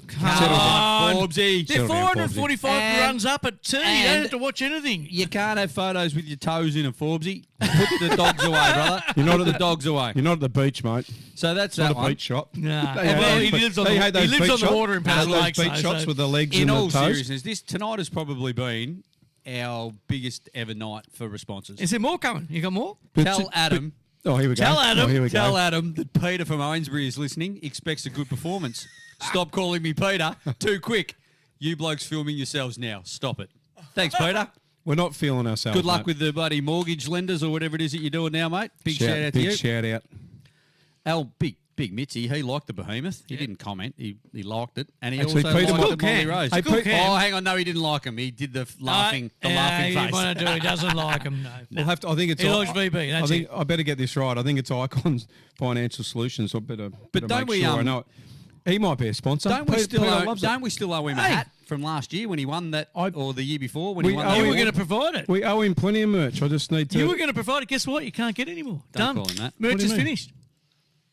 Come on. Forbesy. They're Settle down, 445 And- runs up at 2. You don't and- have to watch anything. You can't have photos with your toes in a Forbesy. Put the dogs away, brother. You're not Put at the dogs away. You're not at the beach, mate. So that's It's that not a one. beach shop. Nah. They hate Well, those- he lives on they the- hate those he lives beach on the shops. water in Pebble Those Lakes, beach though, shops so- with the legs In and all the toes. seriousness, tonight has probably been our biggest ever night for responses. Is there more coming? You got more? Tell Adam. Oh, here we go. Tell Adam. Oh, here we Tell go. Adam that Peter from Owensbury is listening, expects a good performance. Stop calling me Peter. Too quick. You blokes filming yourselves now. Stop it. Thanks, Peter. We're not feeling ourselves. Good luck mate. with the bloody mortgage lenders or whatever it is that you're doing now, mate. Big shout out to big you. shout out. Al, big Mitzi, he liked the behemoth. He didn't comment. He liked it. And he Actually, also Peter liked might- the Molly Rose. Hey, Good Pete- can. Oh, hang on. No, he didn't like him. He did the laughing he face. want to do. He doesn't like him. No. We'll have to. I think it's. He likes VB, I that's think it. I better get this right. I think it's Icons Financial Solutions. So I better. But don't make we, Sure I know it. He might be a sponsor. Don't we still Peter owe, loves it. don't we still owe him a hat from last year when he won that, or the year before when he We won owe that? You him- were award? going to provide it. We owe him plenty of merch. I just need to. You were going to provide it. Guess what? You can't get any more. Don't Done. call him that. Merch What do you is mean? finished.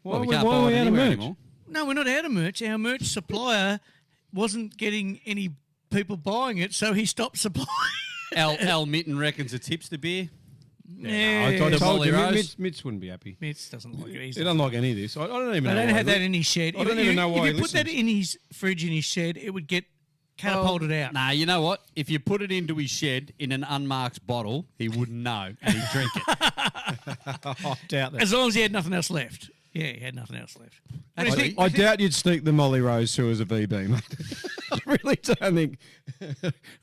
Well, we Why- can't why buy are we it out of anywhere merch? anymore. No, we're not out of merch. Our merch supplier wasn't getting any people buying it, so he stopped supplying. Al Mitten reckons it's hipster beer. Yeah. I The told Molly you, Rose. Mitch wouldn't be happy. Mitch doesn't like it He either. doesn't like any of this. I don't even They know. don't why have he that li- in his shed. I don't even know why If he you put that listens. in his fridge in his shed, it would get catapulted out. Nah, you know what? If you put it into his shed in an unmarked bottle, he wouldn't know and he'd drink it. I doubt that. As long as he had nothing else left. Yeah, he had nothing else left. What do you think? I doubt you'd sneak the Molly Rose through as a VB, mate. I really don't think.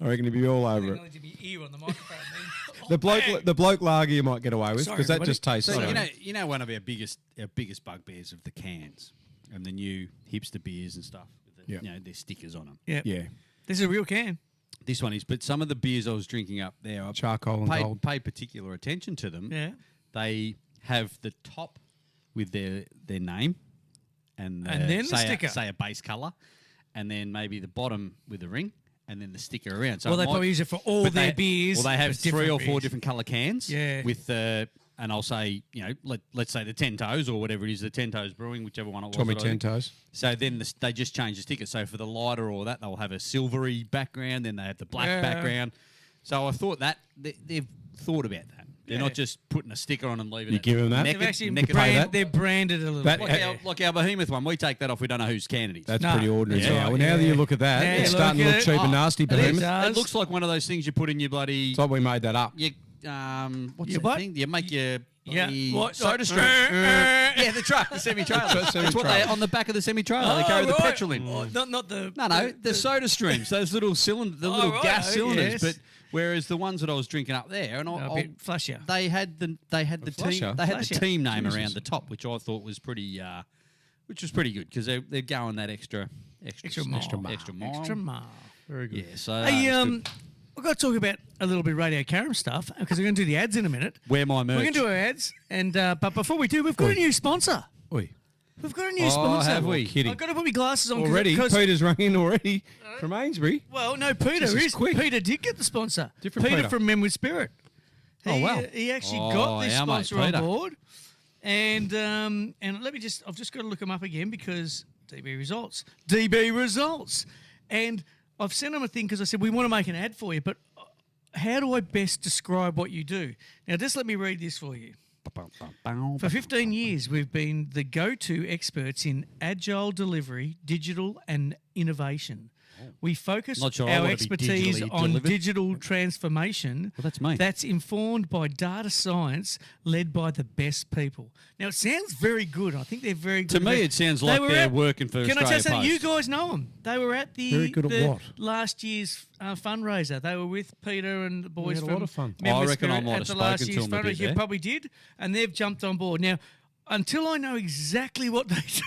I reckon he'd be all over it. To be ear on the microphone. The bloke lager you might get away with Sorry, because that everybody. just tastes. So so. you know one of our biggest bugbears of the cans and the new hipster beers and stuff. With the, Yeah. You know, there's stickers on them. Yeah. Yeah, This is a real can. This one is, but some of the beers I was drinking up there, I charcoal and gold. pay particular attention to them. Yeah. They have the top with their name and And then the say sticker. say a base color, and then maybe the bottom with the ring, and then the sticker around. So Well, it they might- probably use it for all but their beers. Well, they have It's 3 or different 4 beers. different color cans. Yeah. With and I'll say, you know, let's say the 10 Toes or whatever it is, the 10 Toes Brewing, whichever one it was. Tommy that I think. Tentos. So then they just change the sticker. So for the lighter or that, they'll have a silvery background. Then they have the black Yeah. background. So I thought that they've thought about that. They're Yeah. not just putting a sticker on and leaving You it. give 'em that? They've actually naked they're branded a little That- bit. like our behemoth one. We take that off. We don't know whose can it is. That's No. pretty ordinary. Yeah. now. Now that you look at that, Yeah, it's look starting to at look it. cheap and nasty. it Behemoth. does. It looks like one of those things you put in your bloody. It's like we made that up. Your, what's Your that butt? thing? You make your Yeah. What? Soda stream. Yeah, the truck, the semi-trailer. It's what they on the back of the semi-trailer. They carry the petrol in. Oh, not the. No, the soda streams, those little little gas cylinders. yes. But whereas the ones that I was drinking up there, and A bit flashier. they had the flasher? team name around the top, which I thought was pretty, which was pretty good because they're going that extra mile. Very good. Yeah, so Hey, it's good. we've got to talk about a little bit of Radio Caram stuff because we're going to do the ads in a minute. Wear my merch. We're going to do our ads, and but before we do, we've got a new sponsor. Oi. We've got a new sponsor. have we? Kidding. I've got to put my glasses on Already? Cause, Peter's rung in already from Ainsbury. well, no, Peter Jesus, is. quick. Peter did get the sponsor. Different Peter. from Men with Spirit. Oh, wow. He actually Oh, got this our mate sponsor on Peter. board, and let me just. I've just got to look him up again because DB results, and I've sent him a thing because I said we want to make an ad for you, but how do I best describe what you do? Now, just let me read this for you. For 15 years, we've been the go-to experts in agile delivery, digital and innovation. We focus Not sure I our wanna be expertise digitally on delivered. digital transformation. Well, that's me. That's informed by data science, led by the best people. Now, it sounds very good. I think they're very good. To me, it sounds like they're working for Can I Australia tell you something? You Post. guys know them. They were at the, Very good at the what? last year's fundraiser. They were with Peter and the boys had a from lot of fun. Men I with reckon I Spirit might at have the last spoken to year's them a bit fundraiser. You there. probably did, and they've jumped on board. Now, until I know exactly what they do.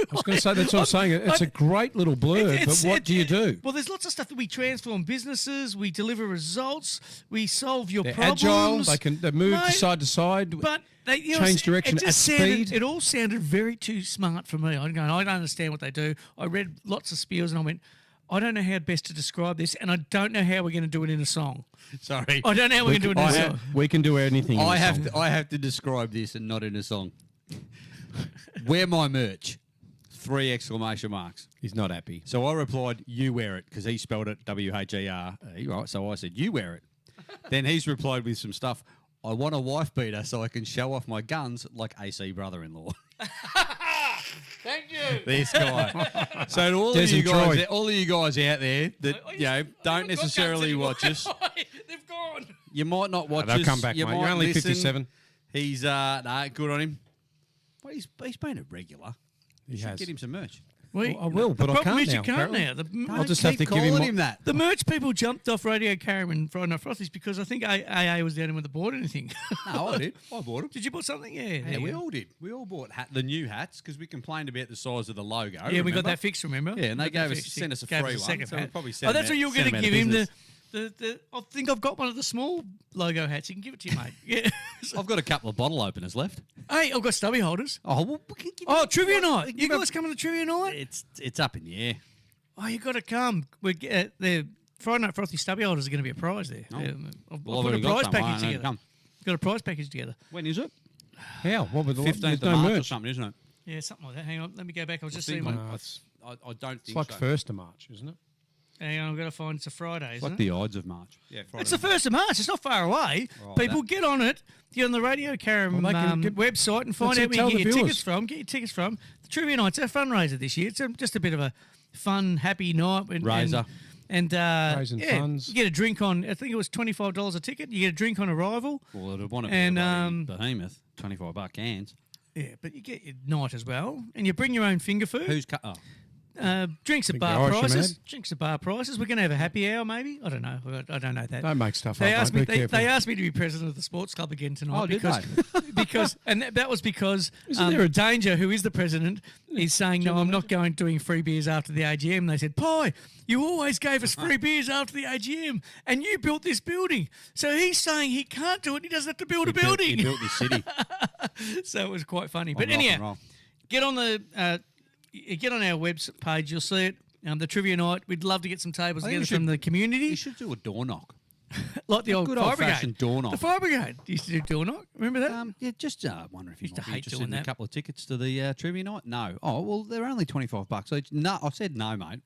I was going to say, that's what I'm saying. It's a great little blurb, but what do you do? Well, there's lots of stuff that we transform businesses, we deliver results, we solve your They're problems. agile. They move Mate, to side. but they change direction it just at sounded, speed. It all sounded very too smart for me. I'm going, I don't understand what they do. I read lots of spiels and I went, I don't know how best to describe this, and I don't know how we're going to do it in a song. Sorry. I don't know how we're going to do it in a song. We can do anything. in I a have song. to, I have to describe this and not in a song. Wear my merch. 3 exclamation marks. He's not happy. So I replied, you wear it, because he spelled it W-H-E-R-E, right? So I said, you wear it. Then he's replied with some stuff. I want a wife beater so I can show off my guns like AC brother-in-law. Thank you. This guy. So to all Des of you and guys, Troy. all of you guys out there that don't necessarily watch us, They've gone. you might not watch us. They'll come back, you mate. might You're only listen. 57. He's good on him. Well, he's been a regular. He Should has. get him some merch. I will, but the I problem can't is now. you can't apparently. now. The, I'll just have to Keep give him. calling him that. the merch people jumped off Radio Caram and Friday Night Frothies because I think AA was the only one that bought anything. No, I did. I bought him. Did you buy something? Yeah. Yeah, there we you go. all did. We all bought the new hats because we complained about the size of the logo. Yeah, we got remember? that fixed, remember? Yeah, and they We got that gave us fixed. sent us a Gave free one. second So hat. we'll probably Oh, send that's him what out- you're going send to him out give of him. business. I think I've got one of the small logo hats. You can give it to you, mate. Yeah. I've got a couple of bottle openers left. Hey, I've got stubby holders. Oh, well, we can give Oh, him- trivia night. give You him a- guys coming to trivia night? It's up in the air. Oh, you got to come. The Friday Night Frothy stubby holders are going to be a prize there. Oh. Yeah, I've Well, I've put a already got prize some. package I know to together. come. Got a prize package together. When is it? How? What were the 15th there's of no March or merch. something, isn't it? Yeah, something like that. Hang on, let me go back. I was just think seeing like- one. It's I don't think like so. 1st of March, isn't it? Hang on, I've got to find it's a Friday, It's isn't like it? the Ides of March. Yeah, Friday. It's the 1st of March. It's not far away. Right, People, get on it. Get on the Radio Caram Well, they can get- website and find That's out it, where tell you get the your viewers. tickets from. Get your tickets from. The Trivia Night's our fundraiser this year. It's just a bit of a fun, happy night. Raiser. And Raising yeah, funds. you get a drink on, I think it was $25 a ticket. You get a drink on arrival. Well, it'd want to be And, a bloody behemoth. $25 cans. Yeah, but you get your night as well. And you bring your own finger food. Who's cut? Oh, Drinks at Think bar the Irish are prices. mad? Drinks at bar prices. We're going to have a happy hour, maybe. I don't know. I don't know that. Don't make stuff They up. asked mate. me. Be careful. They asked me to be president of the sports club again tonight. Oh, did because, because and that was because Isn't there a- Danger, who is the president, is saying no, I'm not going doing free beers after the AGM. They said, Pie, you always gave us free beers after the AGM, and you built this building. So he's saying he can't do it. He doesn't have to build a building. He built this city. So it was quite funny. But rock and anyhow, roll. get on get on our website page. You'll see it. The trivia night. We'd love to get some tables I think together we from the community. You should do a door knock. Like the old good fire brigade. old-fashioned door knock. The fire brigade used to do door knock. Remember that? Yeah, just wonder if you Used to might be hate interested doing in a that. couple of tickets to the trivia night. No. Oh well, they're only $25 each. No, I said no, mate.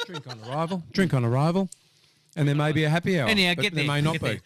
Drink on arrival. Drink on arrival. And there may be a happy hour. Anyhow, but get there there. may not get be. there.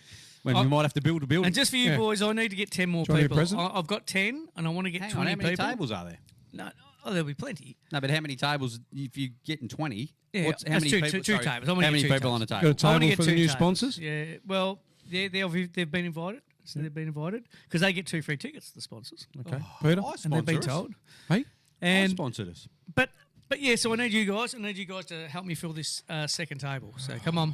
When Oh. we might have to build a building. And just for you Yeah. boys, I need to get 10 more Do you want to be people. present? I've got 10, and I want to get Hang 20 on, how many people. tables are there? No, there'll be plenty. No, but how many tables? If you're getting 20, Yeah, how that's many two- people? two- two sorry, tables. I wanna How get many two people on a tables. table? Got a I want to table get for the two new tables. sponsors? Yeah, well, they've been invited. So they've been invited because they get 2 free tickets, the sponsors. Okay, Peter. And they've been Sponsor us. told. Hey, And Sponsored us. But yeah, so I need you guys to help me fill this second table. So come on.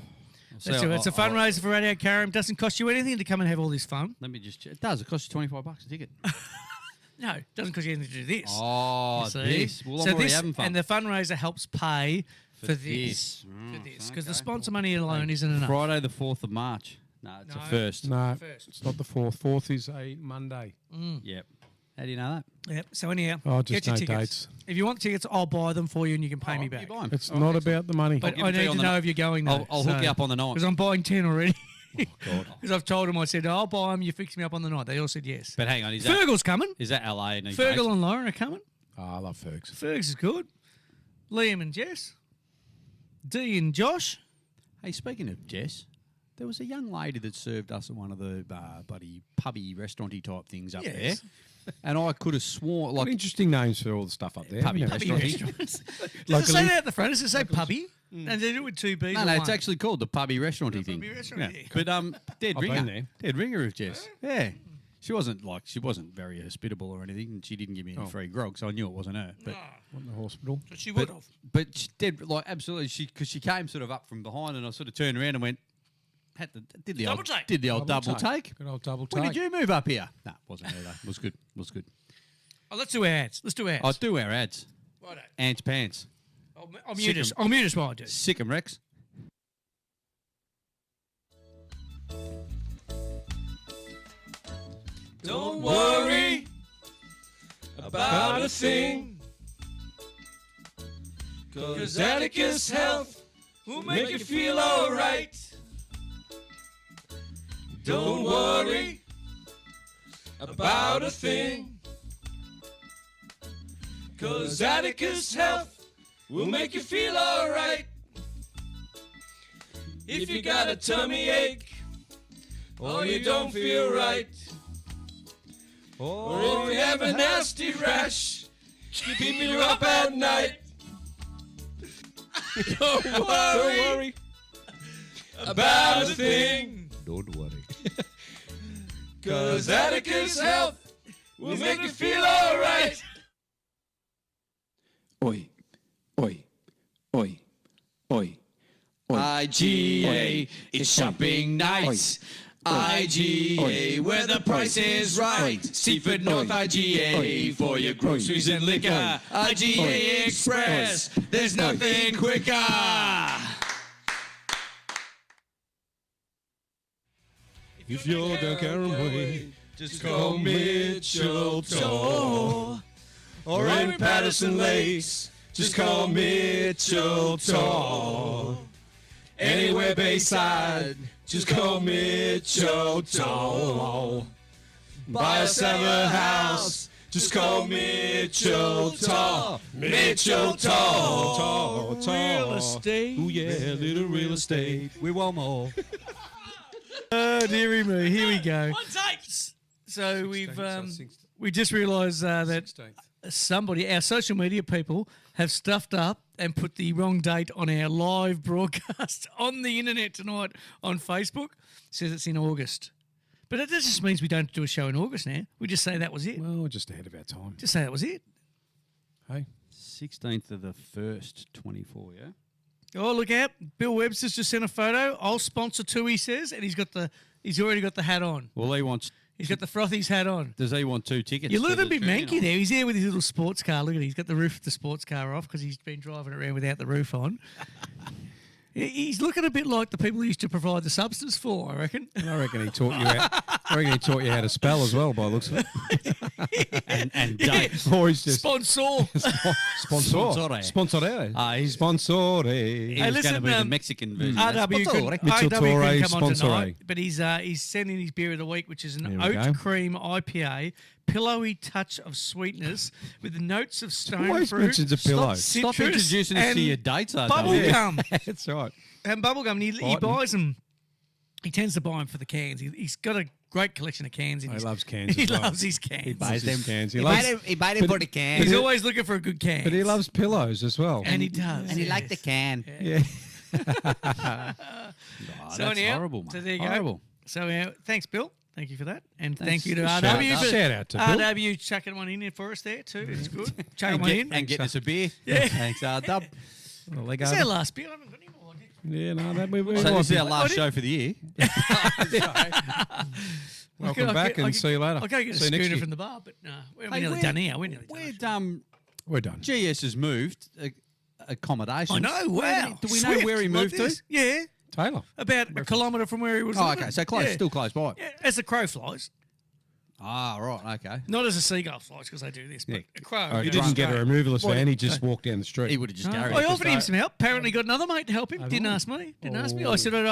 Let's do it. It's a fundraiser for Radio Karam. Doesn't cost you anything to come and have all this fun. Let me just check. It does. It costs you $25 a ticket. No, it doesn't cost you anything to do this. Oh, You see? this. Well, I'm already having fun. And the fundraiser helps pay for this. this. Because the sponsor money alone isn't enough. Friday the 4th of March. No, it's No. a first. no, First. it's not the 4th. 4th is a Monday. Yep. How do you know that? Yep. So anyhow, Oh, get just your no tickets. dates. If you want tickets, I'll buy them for you and you can pay me You back. buy 'em. It's Oh, not excellent. about the money. But give I it to you need on to the know night. if you're going though. I'll hook you up on the night. Because I'm buying 10 already. God. Because I've told them, I said, I'll buy them, you fix me up on the night. They all said yes. But hang on, is that Fergal's coming. LA? And Fergal and Lauren are coming. Oh, I love Fergs. Fergs is good. Liam and Jess. Dee and Josh. Hey, speaking of Jess, there was a young lady that served us at one of the bloody pubby restauranty type things up there, and I could have sworn What like interesting names for all the stuff up there. Pubby haven't you? restaurant. Does it say Locally. that at the front? Does it say pubby? And they do it with 2 B's. no, or no, it's one? actually called the pubby restauranty thing. pubby restauranty. But dead I've been ringer, there. dead ringer of Jess. Yeah. She wasn't very hospitable or anything, and she didn't give me any free grog, so I knew it wasn't her. But What in the hospital? But she would have. but she did like absolutely because she came sort of up from behind, and I sort of turned around and went did the Double take. double take. Good old double When take. did you move up here? No, wasn't her though. Was good. Was good. Oh, let's do our ads. Let's do our ads. I'll do our ads. Righto. Ants pants. I'll mute us. I'll mute us while I do. Sick 'em, Rex. Don't worry about a thing, 'cause Atticus Health will make you feel alright. Don't worry about a thing, 'cause Atticus Health will make you feel alright. If you got a tummy ache, or you don't feel right, or if you have a nasty rash, keeping you up at night, don't worry about a thing, Don't worry. 'cause Atticus Health will make you feel alright. Oi, oi, oi, oi. IGA, it's shopping nights. IGA, where the price is right. Seaford North IGA, for your groceries and liquor. IGA Express, there's nothing quicker. If you're down Karen Way, just call Mitchell Toll. Or in Patterson Lakes, just call Mitchell Toll. Anywhere Bayside, just call Mitchell Toll. Buy or sell a house, just call Mitchell Toll. Mitchell Toll. Real estate. Ooh yeah, little real estate. We want more. Oh, dearie me. Here we go. So we just realised that somebody, our social media people, have stuffed up and put the wrong date on our live broadcast on the internet tonight on Facebook. Says it's in August. But that just means we don't do a show in August now. We just say that was it. Well, we're just ahead of our time. Just say that was it. Hey, 16th of the 1st, 24, yeah? Oh, look out. Bill Webster's just sent a photo. I'll sponsor too, he says, and he's already got the hat on. Well, He's got the Frothies hat on. does he want 2 tickets? You for look a the bit trivia manky night? there. He's there with his little sports car. Look at it. He's got the roof of the sports car off because he's been driving around without the roof on. He's looking a bit like the people who used to provide the substance for, I reckon. I reckon he taught you. I reckon he taught you how to spell as well, by the looks of it. And date. Or he's just Sponsor. sponsor. Sponsore. He's Sponsore. he was listen, going to be the Mexican version. RW Mitchell couldn't Torre, come on tonight, sponsore. but he's sending his beer of the week, which is an There we oat go. cream IPA, pillowy touch of sweetness with the notes of stone Always fruit. mentions a pillow. Stop citrus, introducing us to and your dates, bubble RW. gum. That's right. And bubblegum, and he Fighting. buys them. He tends to buy them for the cans. He's got a great collection of cans. In He his, loves cans He as well. loves his cans. He buys them cans. He He loves, bought it for the can. He's always looking for a good can. but he loves pillows as well. and he does. And he liked the yes. can. Yeah. So That's anyhow, horrible, mate. So there you go. Horrible. So thanks, Bill. Thank you for that. And thank Thanks. you to Shout RW out. for Shout out to Bill. RW chucking one in there for us there too. It's good. Chucking And, one in. and getting us a beer. Yeah. Thanks, Dub. Well, leg It's over. our last beer. I haven't got any more. Yeah, no, that we So this is our last did- show for the year. welcome back and see you later. I'll go get a See you next schooner year. from the bar, but no, we're Hey, nearly where- done here. We're nearly done. Where'd We're done. GS has moved accommodation. I know. Wow. Do we know Swift, where he like moved to? this. Yeah, Taylor. about a kilometre from where he was. Oh, living. okay. So close, Yeah. still close by. Yeah, as the crow flies. Ah, right. Okay. Not as a seagull flies because they do this, but a crow. Oh, he goes didn't get a straight. removalist What? van. He just walked down the street. He would have just carried I it. offered him some help. Apparently, got another mate to help him. Didn't ask me. Didn't ask me. I said I'd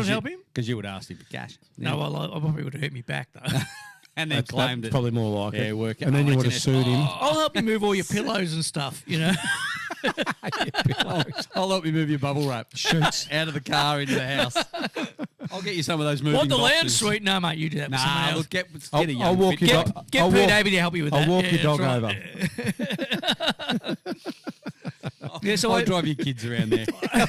help him. Because you would have asked him for cash. No, well, I probably would have hurt me back though. And then claimed That's it. probably more like Yeah, it. work it. And then Oh, you it's would an have sued him. I'll help you move all your pillows and stuff. You know. I'll help you move your bubble wrap Shoots. out of the car into the house. I'll get you some of those moving Want the lounge boxes. suite? No, mate, you do that. with somebody Nah, else. look, get a I'll young walk fit you guy. dog. Get I'll Pete walk- Davey to help you with that. I'll walk Yeah, your dog that's right. over. Yeah, so I'll I drive your kids around there.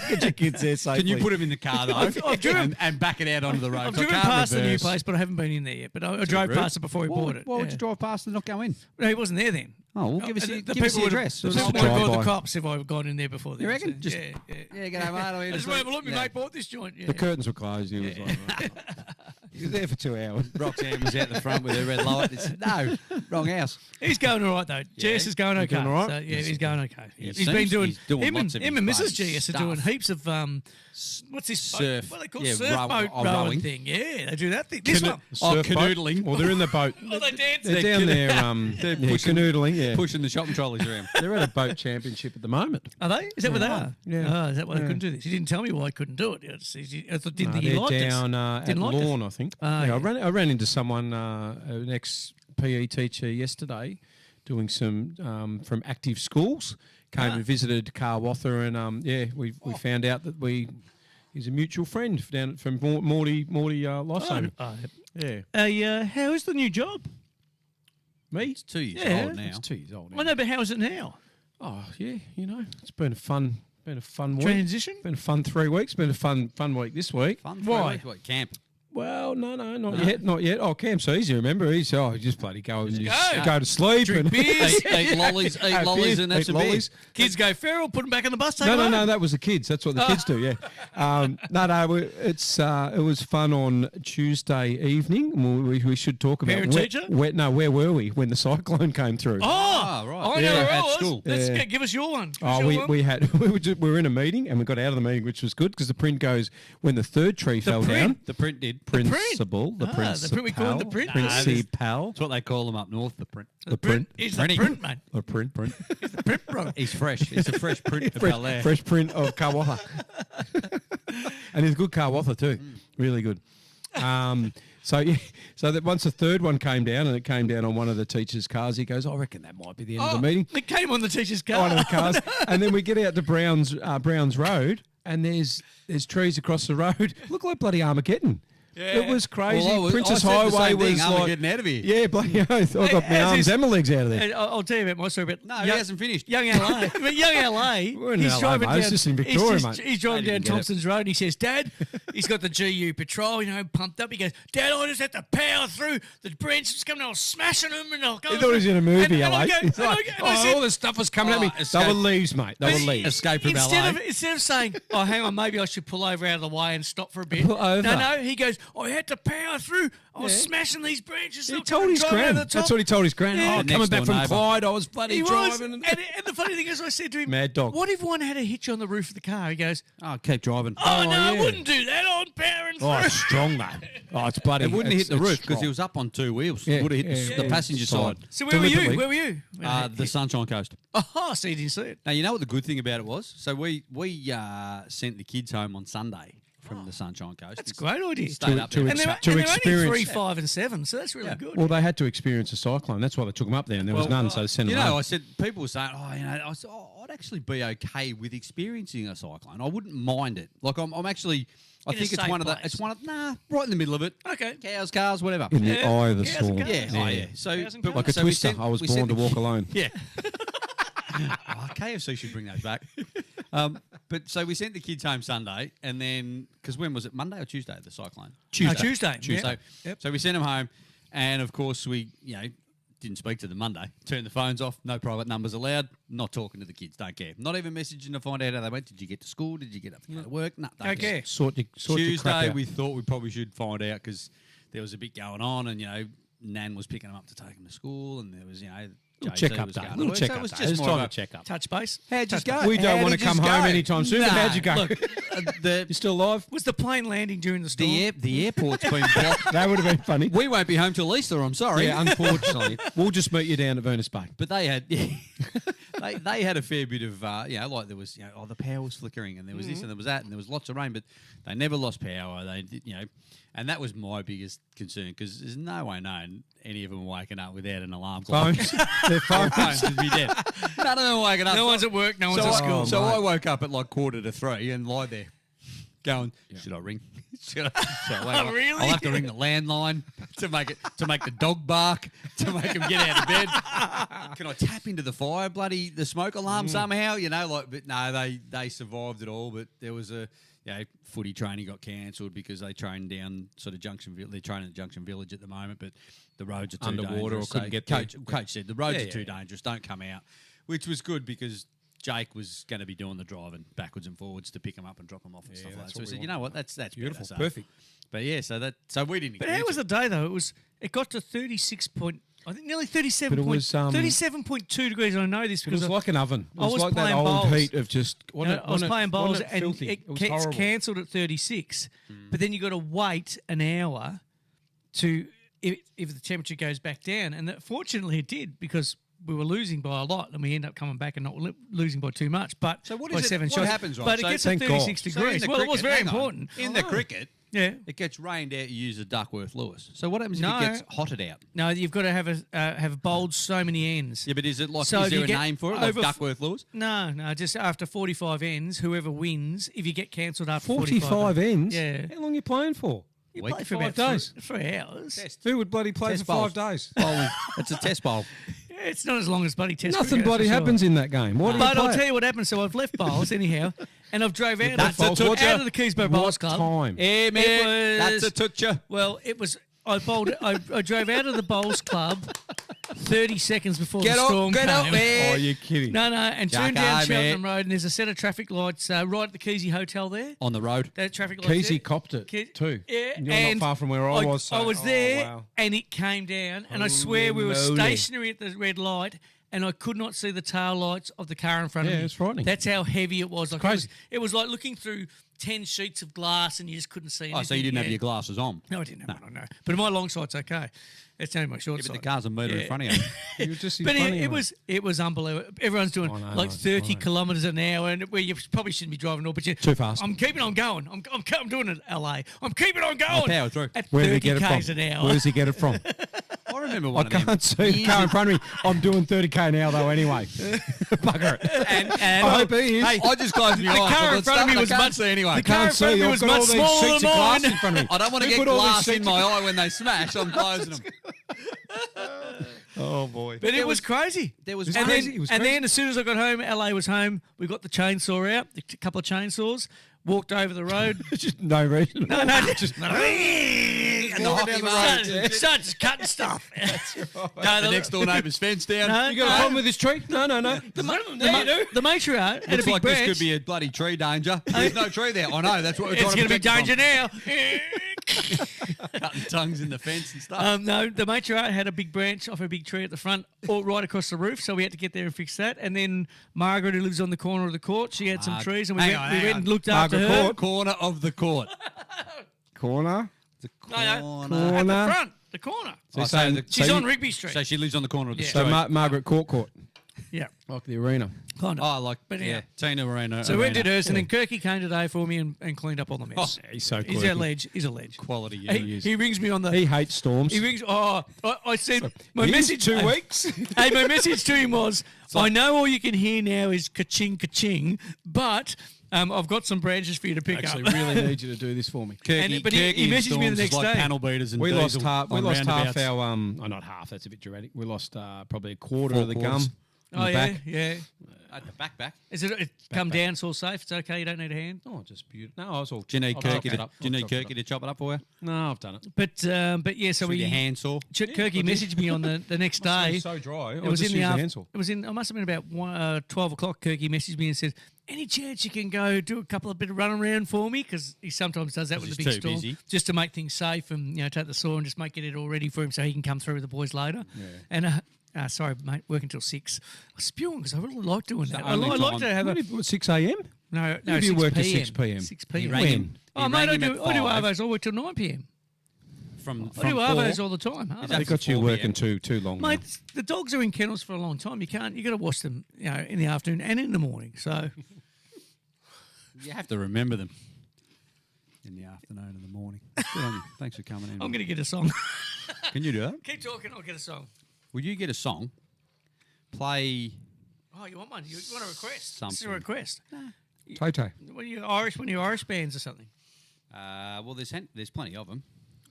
Get your kids there safely. Can you put them in the car though, I've driven- and back it out onto the road? I've So I driven can't past the new reverse. place, but I haven't been in there yet. But I drove rude. past it before we bought it. Why would Yeah. you drive past and not go in? No, he wasn't there then. Oh, well, give us And your, the give us people your would- address. The Just people a would have called the drive-by. cops if I got in there before then. You reckon? So, Just- yeah. Yeah, get over. I just went, look, my mate bought this joint. Yeah. The curtains were closed. And he was like, he was there for 2 hours. Roxanne was out the front with her red light. No, wrong house. He's going all right though. GS is going okay. doing all right? So, yeah, he's going okay. He He's been doing. seems he's doing him and lots of him and his Mrs. boat GS are doing stuff. heaps of what's this Surf. Boat? What are they call Yeah, surf boat rowing. rowing thing? Yeah, they do that thing. This one. Surf boat. canoodling. Well, they're in the boat. Oh, they dancing. They're down there. They're Yeah, pushing- canoodling. Yeah, Pushing the shopping trolleys around. they're at a boat championship at the moment. Are they? Is that what they are? Yeah. Oh, is that why they Yeah. couldn't do this? He didn't tell me why I couldn't do it. I didn't No, think he they're liked us. down at Didn't like us. Lawn, I think. Ah, yeah, yeah. I ran into someone, an ex PE teacher yesterday, doing some from active schools. Came and visited Carwatha, and we found out that he's a mutual friend down from Morty Lifesaving. Yeah, How is the new job? me. It's 2 years Yeah. old now. It's 2 years old. I know, but how is it now? Oh yeah, it's been a fun week. Transition? Been a fun 3 weeks. Been a fun week this week. Fun. Why? What, camp? Well, no, not yet. Oh, Camp's easy. Remember, he just bloody go and go. go to sleep Drink and beers. Eat lollies, Have beers, and have eat some lollies. beers. Kids go feral, put them back on the bus. Take No, them no, home. that was the kids. That's what the kids do. Yeah. It was fun on Tuesday evening. We should talk about Parent teacher? where were we when the cyclone came through? Oh, right. I know Yeah. where At I was. school. Let's Yeah. give us your one. Give us Oh, your one. we were in a meeting and we got out of the meeting, which was good because the print goes when the third tree fell print? down. The print did. Principal, the Ah, principal, the print we call it the print? Principal, That's what they call them up north, the print. the print, It's the Printing. print, mate. the print. The print, bro. He's fresh. It's a fresh print of Bel-Air. Fresh print of Carwatha. And it's good Carwatha too. Really good. So that once the third one came down and it came down on one of the teachers' cars, he goes, I reckon that might be the end of the meeting. It came on the teacher's car. One of the cars. And then we get out to Browns Road and there's trees across the road. Look like bloody Armageddon. Yeah. It was crazy. Well, Princess I said the Highway same thing, was like Armageddon out of here. Yeah, bloody oath. I got my as arms is- and my legs out of there. And I'll tell you about my story. But No, he hasn't finished. Young LA. But young LA. We're in he's LA, driving mate. down. It's just in Victoria, mate. He's driving I down didn't get it. Thompson's Road. And he says, "Dad," he's got the GU patrol, pumped up. He goes, "Dad, I just have to power through the branches coming. I was smashing them, and I'll go." He thought he was in a movie, and LA. I go, He's and I like, go- and I said- all this stuff was coming at me. escape. They were leaves, mate. They were But leaves. Escape from LA. Instead of saying, "Oh, hang on, maybe I should pull over out of the way and stop for a bit." Pull over. No, he goes, "I had to power through. I was smashing these branches." He I'm told gonna his drive over gran. the top." That's what he told his gran. Yeah. Oh, The coming next back door from neighbour. Clyde, I was bloody He was. driving. And the funny thing is, I said to him, Mad dog. What if one had a hitch on the roof of the car? He goes, Oh, keep driving. "Oh, no, I yeah. wouldn't do that. I'm powering through." Oh, it's strong, mate. Oh, it's bloody. It wouldn't have hit the it's roof because strong. he was up on two wheels. Yeah, It would have hit yeah, the yeah. passenger side. So where were you? Deliberately. Where were you? The Sunshine Coast. Oh, so you didn't see it. Now, you know what the good thing about it was? So we sent the kids home on Sunday from the Sunshine Coast. That's a great idea. Stayed up To there. And they're, to and they're only experience- 3, 5, and 7, so that's really good. Well, they had to experience a cyclone. That's why they took them up there, and there was none, so they sent You them know, I home. said people were saying, I said, I'd actually be okay with experiencing a cyclone. I wouldn't mind it. Like I'm actually, I In a think it's safe one of the, place. it's one of right in the middle of it. Okay. Cows, cars, whatever. In the Yeah. eye of the Yeah, storm. it's a Yeah, car. oh yeah. So, Cows and but- Like a so we twister. sent- I was we born sent to the- walk alone. Yeah. KFC should bring those back. But so we sent the kids home Sunday, and then because when was it? Monday or Tuesday? The cyclone. Tuesday. Tuesday. Yep. So we sent them home, and of course we didn't speak to them Monday. Turned the phones off. No private numbers allowed. Not talking to the kids. Don't care. Not even messaging to find out how they went. Did you get to school? Did you get up to go to work? No, don't care. Sort your crap Tuesday out. we thought we probably should find out because there was a bit going on, and Nan was picking them up to take them to school, and there was Little JT check-up was day. going to Little work. check-up So it was day. just It's more time of to a check up. Touch base. How'd you go? We don't How want to did come yous home go? anytime soon. But how'd you go? Look, You still alive? Was the plane landing during the storm? the airport's been blocked. That would have been funny. We won't be home till Easter. I'm sorry. Yeah, unfortunately. We'll just meet you down at Venice Bay. But they had, they had a fair bit of, like there was, the power was flickering, and there was this and there was that, and there was lots of rain, but they never lost power. They did, and that was my biggest concern because there's no way known any of them are waking up without an alarm clock. Phones. Their phones. Phones would be dead. None of them are waking up. No one's at work. No one's at school. So I woke up at like 2:45 and lied there, going, should I ring? Should I wait? Really? I'll have to ring the landline to make the dog bark, to make him get out of bed. Can I tap into the smoke alarm somehow? But no, they survived it all. But there was footy training got cancelled because they trained down sort of Junction Village. They're training at Junction Village at the moment, but the roads are too Underwater dangerous. or couldn't get there. Coach said the roads are too dangerous. Don't come out, which was good because Jake was going to be doing the driving backwards and forwards to pick him up and drop him off and stuff like that. So we said, you know what, that's Beautiful. better. So- Perfect. But yeah, so we didn't. But how was the day though? It got to 36 point. I think nearly 37 But it point, was, 37.2 degrees. And I know this It because was like an oven. It I was was like that playing old bowls. heat of just... I was playing bowls wasn't it and filthy? it was horrible. cancelled at 36. But then you got to wait an hour to if the temperature goes back down. And fortunately it did because we were losing by a lot and we end up coming back and not losing by too much. But So what by is it? 7 What shots. happens, right? But it So gets to thank 36 God. degrees. Well, it was very important. In the cricket, Yeah. it gets rained out. You use a Duckworth Lewis. So what happens if No. it gets hotted out? No, you've got to have bowled so many ends. Yeah, but is it like So is if there you a get name for it? Like over- Duckworth Lewis? No, just after 45 ends, whoever wins, if you get cancelled after 45 ends? Yeah. How long are you playing for? You Week? play for 5 about days. 3 hours. Who would bloody play Test for bowls. 5 days? Bowling. It's a test bowl. Yeah, it's not as long as bloody test Nothing cricket, bloody that's for happens sure. in that game. Why do you But play I'll it? tell you what happened. So I've left bowls anyhow, and I've drove out, That's of, a toucher. out of the Keysborough Bowls What Club. time? Yeah, man, That's a toucher. Well, it was. I drove out of the Bowls Club 30 seconds before Get the up, storm get came. up there. Oh, you're kidding. No, and turned Jacko, down Cheltenham mate. Road, and there's a set of traffic lights right at the Keysy Hotel there. On the road. That traffic lights. Keysy there. copped it Ke- too. Yeah, You're and not far from where I was. So. I was Oh, there, wow. and it came down, and I swear we were moly. stationary at the red light, and I could not see the tail lights of the car in front of Yeah, me. it's frightening. That's how heavy it was. Like crazy. It was like looking through 10 sheets of glass, and you just couldn't see anything. Oh, so you didn't have Yeah. your glasses on? No, I didn't have one. No, but my long sight's okay. It's only my short Yeah, but sight. the car's a metre in front of you. You were just But funny, it mate. was unbelievable. Everyone's doing I know, like mate, 30 I know. kilometres an hour, and where you probably shouldn't be driving all, but you Too fast. I'm keeping on going. I'm doing it, LA. I'm keeping on going. power through. At Where did 30 he get it k's from? an hour. Where does he get it from? I remember I one of them. can't see the car in front of me. I'm doing 30k an hour though anyway. Bugger it. and I hope he is. I just closed my eyes. car in I've got front of me stuff was I can't much- see anyway. the car in Can't front of see. me I've was got all much these smaller sheets than of glass mine. in front of me. I don't want to Who get put all these glass in sheets my of- eye when they smash. I'm closing them. Oh boy. But it was crazy. There was And crazy. then, It was and crazy. then as soon as I got home, LA was home. We got the chainsaw out, a couple of chainsaws, walked over the road. Just no reason. No, just and the hockey mate. starts cutting stuff. No, The next door neighbour's fence down. No, You got a problem with this tree? No. the matriarch had a Looks big like branch. this could be a bloody tree danger. There's no tree there. I know. That's what we're trying It's to going to be protect danger now. Cutting tongues in the fence and stuff. No, the matriarch had a big branch off a big tree at the front, all right across the roof, so we had to get there and fix that. And then Margaret, who lives on the corner of the court, she had some trees, and we Hang went, on, we hang went on. and looked after Margaret her. Court? Corner of the court. Corner. The No, corner. at Corner. the front, the corner. So, Oh, so saying- the- She's so on you- Rigby Street. So she lives on the corner of the Yeah. street. So Margaret Court. Yeah, Like the arena. kind of. Oh, like, But yeah. yeah. Tina Arena. So we Arena. did hers, and then Kirky came today for me and cleaned up all the mess. He's so He's quirky. a ledge. He's a ledge. Quality. Yeah, he He, is. he rings me on the. He hates storms. He rings. Oh, I said my Here's message 2 weeks. Hey, my message to him was, I know all you can hear now is ka-ching, ka-ching, but I've got some branches for you to pick Actually, up. really need you to do this for me. And- but he and messaged me the Storms is next like day. panel beaters and We lost diesel half. We on lost half roundabouts. our. Not half. That's a bit dramatic. We lost probably a quarter Four of the quarters. gum. in Oh, the yeah, back. yeah. At the back. Is it come down? It's all safe. It's okay. You don't need a hand. Oh, just beautiful. No, I was all. Do you need I've Kirky chopped it to, up. do you I've need chopped it Kirky up. to chop it up for you? No, I've done it. But yeah. So With we your handsaw? Kirky messaged me on the next day. It's so dry. It was in the handsaw. It was in. It must have been about 12 o'clock. Kirky messaged me and said, "Any chance you can go do a couple of bit of run around for me?" Because he sometimes does that with the he's big too storm, busy. just to make things safe and take the saw and just get it all ready for him so he can come through with the boys later. And sorry, mate, working till 6. I was spewing because I really like doing that. I only like time. to have a 6 a.m. no. Who do you 6 work till PM. 6 p.m.? 6 p.m. rang him. Oh, He mate, rang I him do at 5. arvos. I work till 9 p.m. From I do 4. arvos all the time. Is Arvos. that They got you 4 working PM? too long. Mate, the dogs are in kennels for a long time. You got to wash them, in the afternoon and in the morning. So You have to remember them. In the afternoon and the morning. Good on you. Thanks for coming in. I'm going to get a song. Can you do that? Keep talking. I'll get a song. Will you get a song? Play. Oh, you want one? You want a request? This is a Something. request. Tay. What are you Irish? One of your Irish bands or something? Well, there's plenty of them.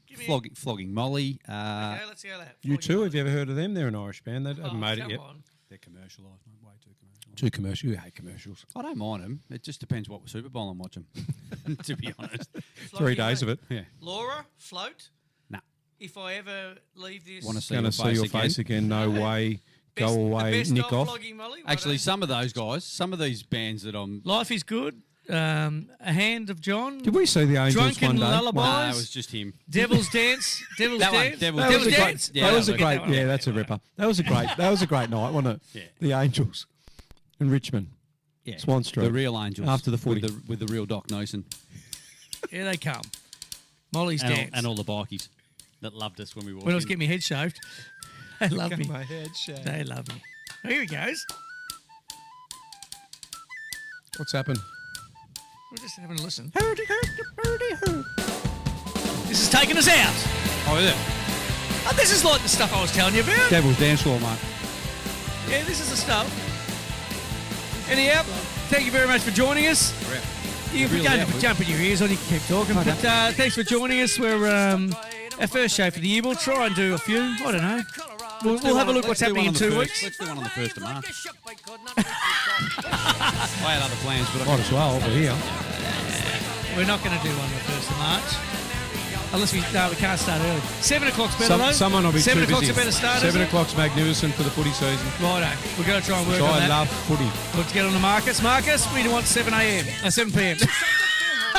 Give me Flogging Molly. okay, let's hear that. You too? Have you ever heard of them? They're an Irish band. They haven't made it come yet. on. They're commercialised, mate. Way too commercial. Too commercial. You hate commercials. I don't mind them. It just depends what Super Bowl I'm watching. To be honest. 3 days of it. Yeah. Laura, float. Nah. If I ever leave this, Want to see Going your to see your face again. No way. best- Go the away. best Nick of off. Flogging Molly, Actually, righto. some of those guys, some of these bands that I'm. Life is good. A hand of John. Did we see the Angels Drunken one day? Lullaby. Nah, Boys. it was just him. Devil's Dance. Devil's That one, Dance. Devil's That was a Dance. great. Yeah, that was a that great. one. Yeah, that's a ripper. That was a great night, wasn't it? Yeah. The Angels in Richmond. Yeah. Swan Street. The real Angels. After the footy. With the real Doc Neeson. Here they come. Molly's dance. And all the bikies that loved us when we walked When I was in. getting my head shaved, they love me. My head shaved. They love me. Oh, here he goes. What's happened? We're just having a listen. This is taking us out. Oh, yeah. Oh, this is like the stuff I was telling you about. Devil's Dance Floor, mate. Yeah, this is the stuff. Anyhow, thank you very much for joining us. You're Really going out, to we- jump in your ears on. You can keep talking. But thanks for joining us. We're our first show for the year. We'll try and do a few. I don't know. We'll have a look what's happening in 2 weeks. Let's do one on the 1st of March. I had other plans, but Might as well. We're here. We're not going to do one on the 1st of March. Unless we can't start early. 7 o'clock's better though. Someone will be 7 too o'clock's busy. a better start. 7 isn't it? o'clock's magnificent for the footy season. Righto. We're going to try and work So on I that. love footy. Let's get on to Marcus. Marcus, we want 7 a.m. 7 p.m.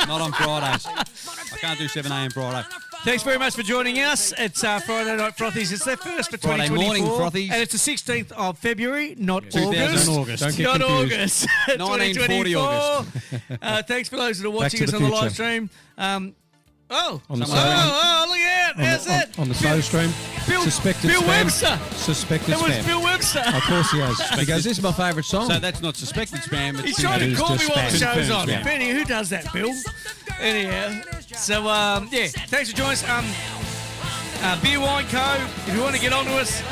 not on Fridays. I can't do 7 a.m. Friday. Thanks very much for joining us. It's Friday Night Frothies. It's their first for Friday 2024. morning, Frothies. And it's the 16th of February, not 2000 August. August. Don't get Not confused. August. 1940 2024. Thanks for those that are watching to us the on the future. live stream. On the look out. How's that? On the soda stream. Bill- Suspected Bill spam. Webster. Suspected That was spam. Bill Webster. Of course he has. He goes, this is my favourite song. So that's not suspected spam. It's He's trying to is call me just while the spam. show's on. Confirmed spam. Benny, who does that, Bill? Anyhow, so, yeah, thanks for joining us. Beer Wine Co., if you want to get onto us,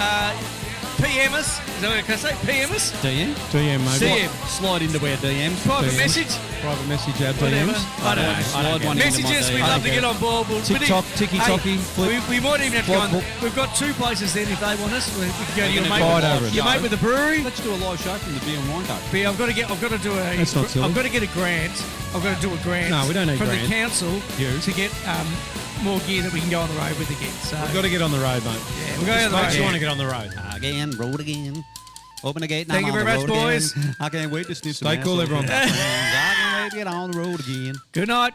PM us. Is that what I can say? PM us? DM? DM, mate. DM. Slide into our DMs. Private DMs. message? Private message, our Whatever. DMs. I don't know. Slide one into Message my us. We'd DMs. love to get on board. We'll, TikTok, tiki-toki, flip. We might even have to go on. Flop, We've got 2 places then if they want us. We can go to your gonna mate, fight over it. your mate with the brewery. Let's do a live show from the Beer and Wine Co. But I've got to do a. That's not silly. I've got to get a grant. I've got to do a grant. No, we don't need from grant. the council to get more gear that we can go on the road with again. So We've got to get on the road, mate. yeah, we're going on the road. Makes you want to get on the road. Again, road again. Open the gate. and Thank I'm you on very the much, road boys. again. I can't wait to sniff some Stay cool, assholes. everyone. I can't wait to get on the road again. Good night.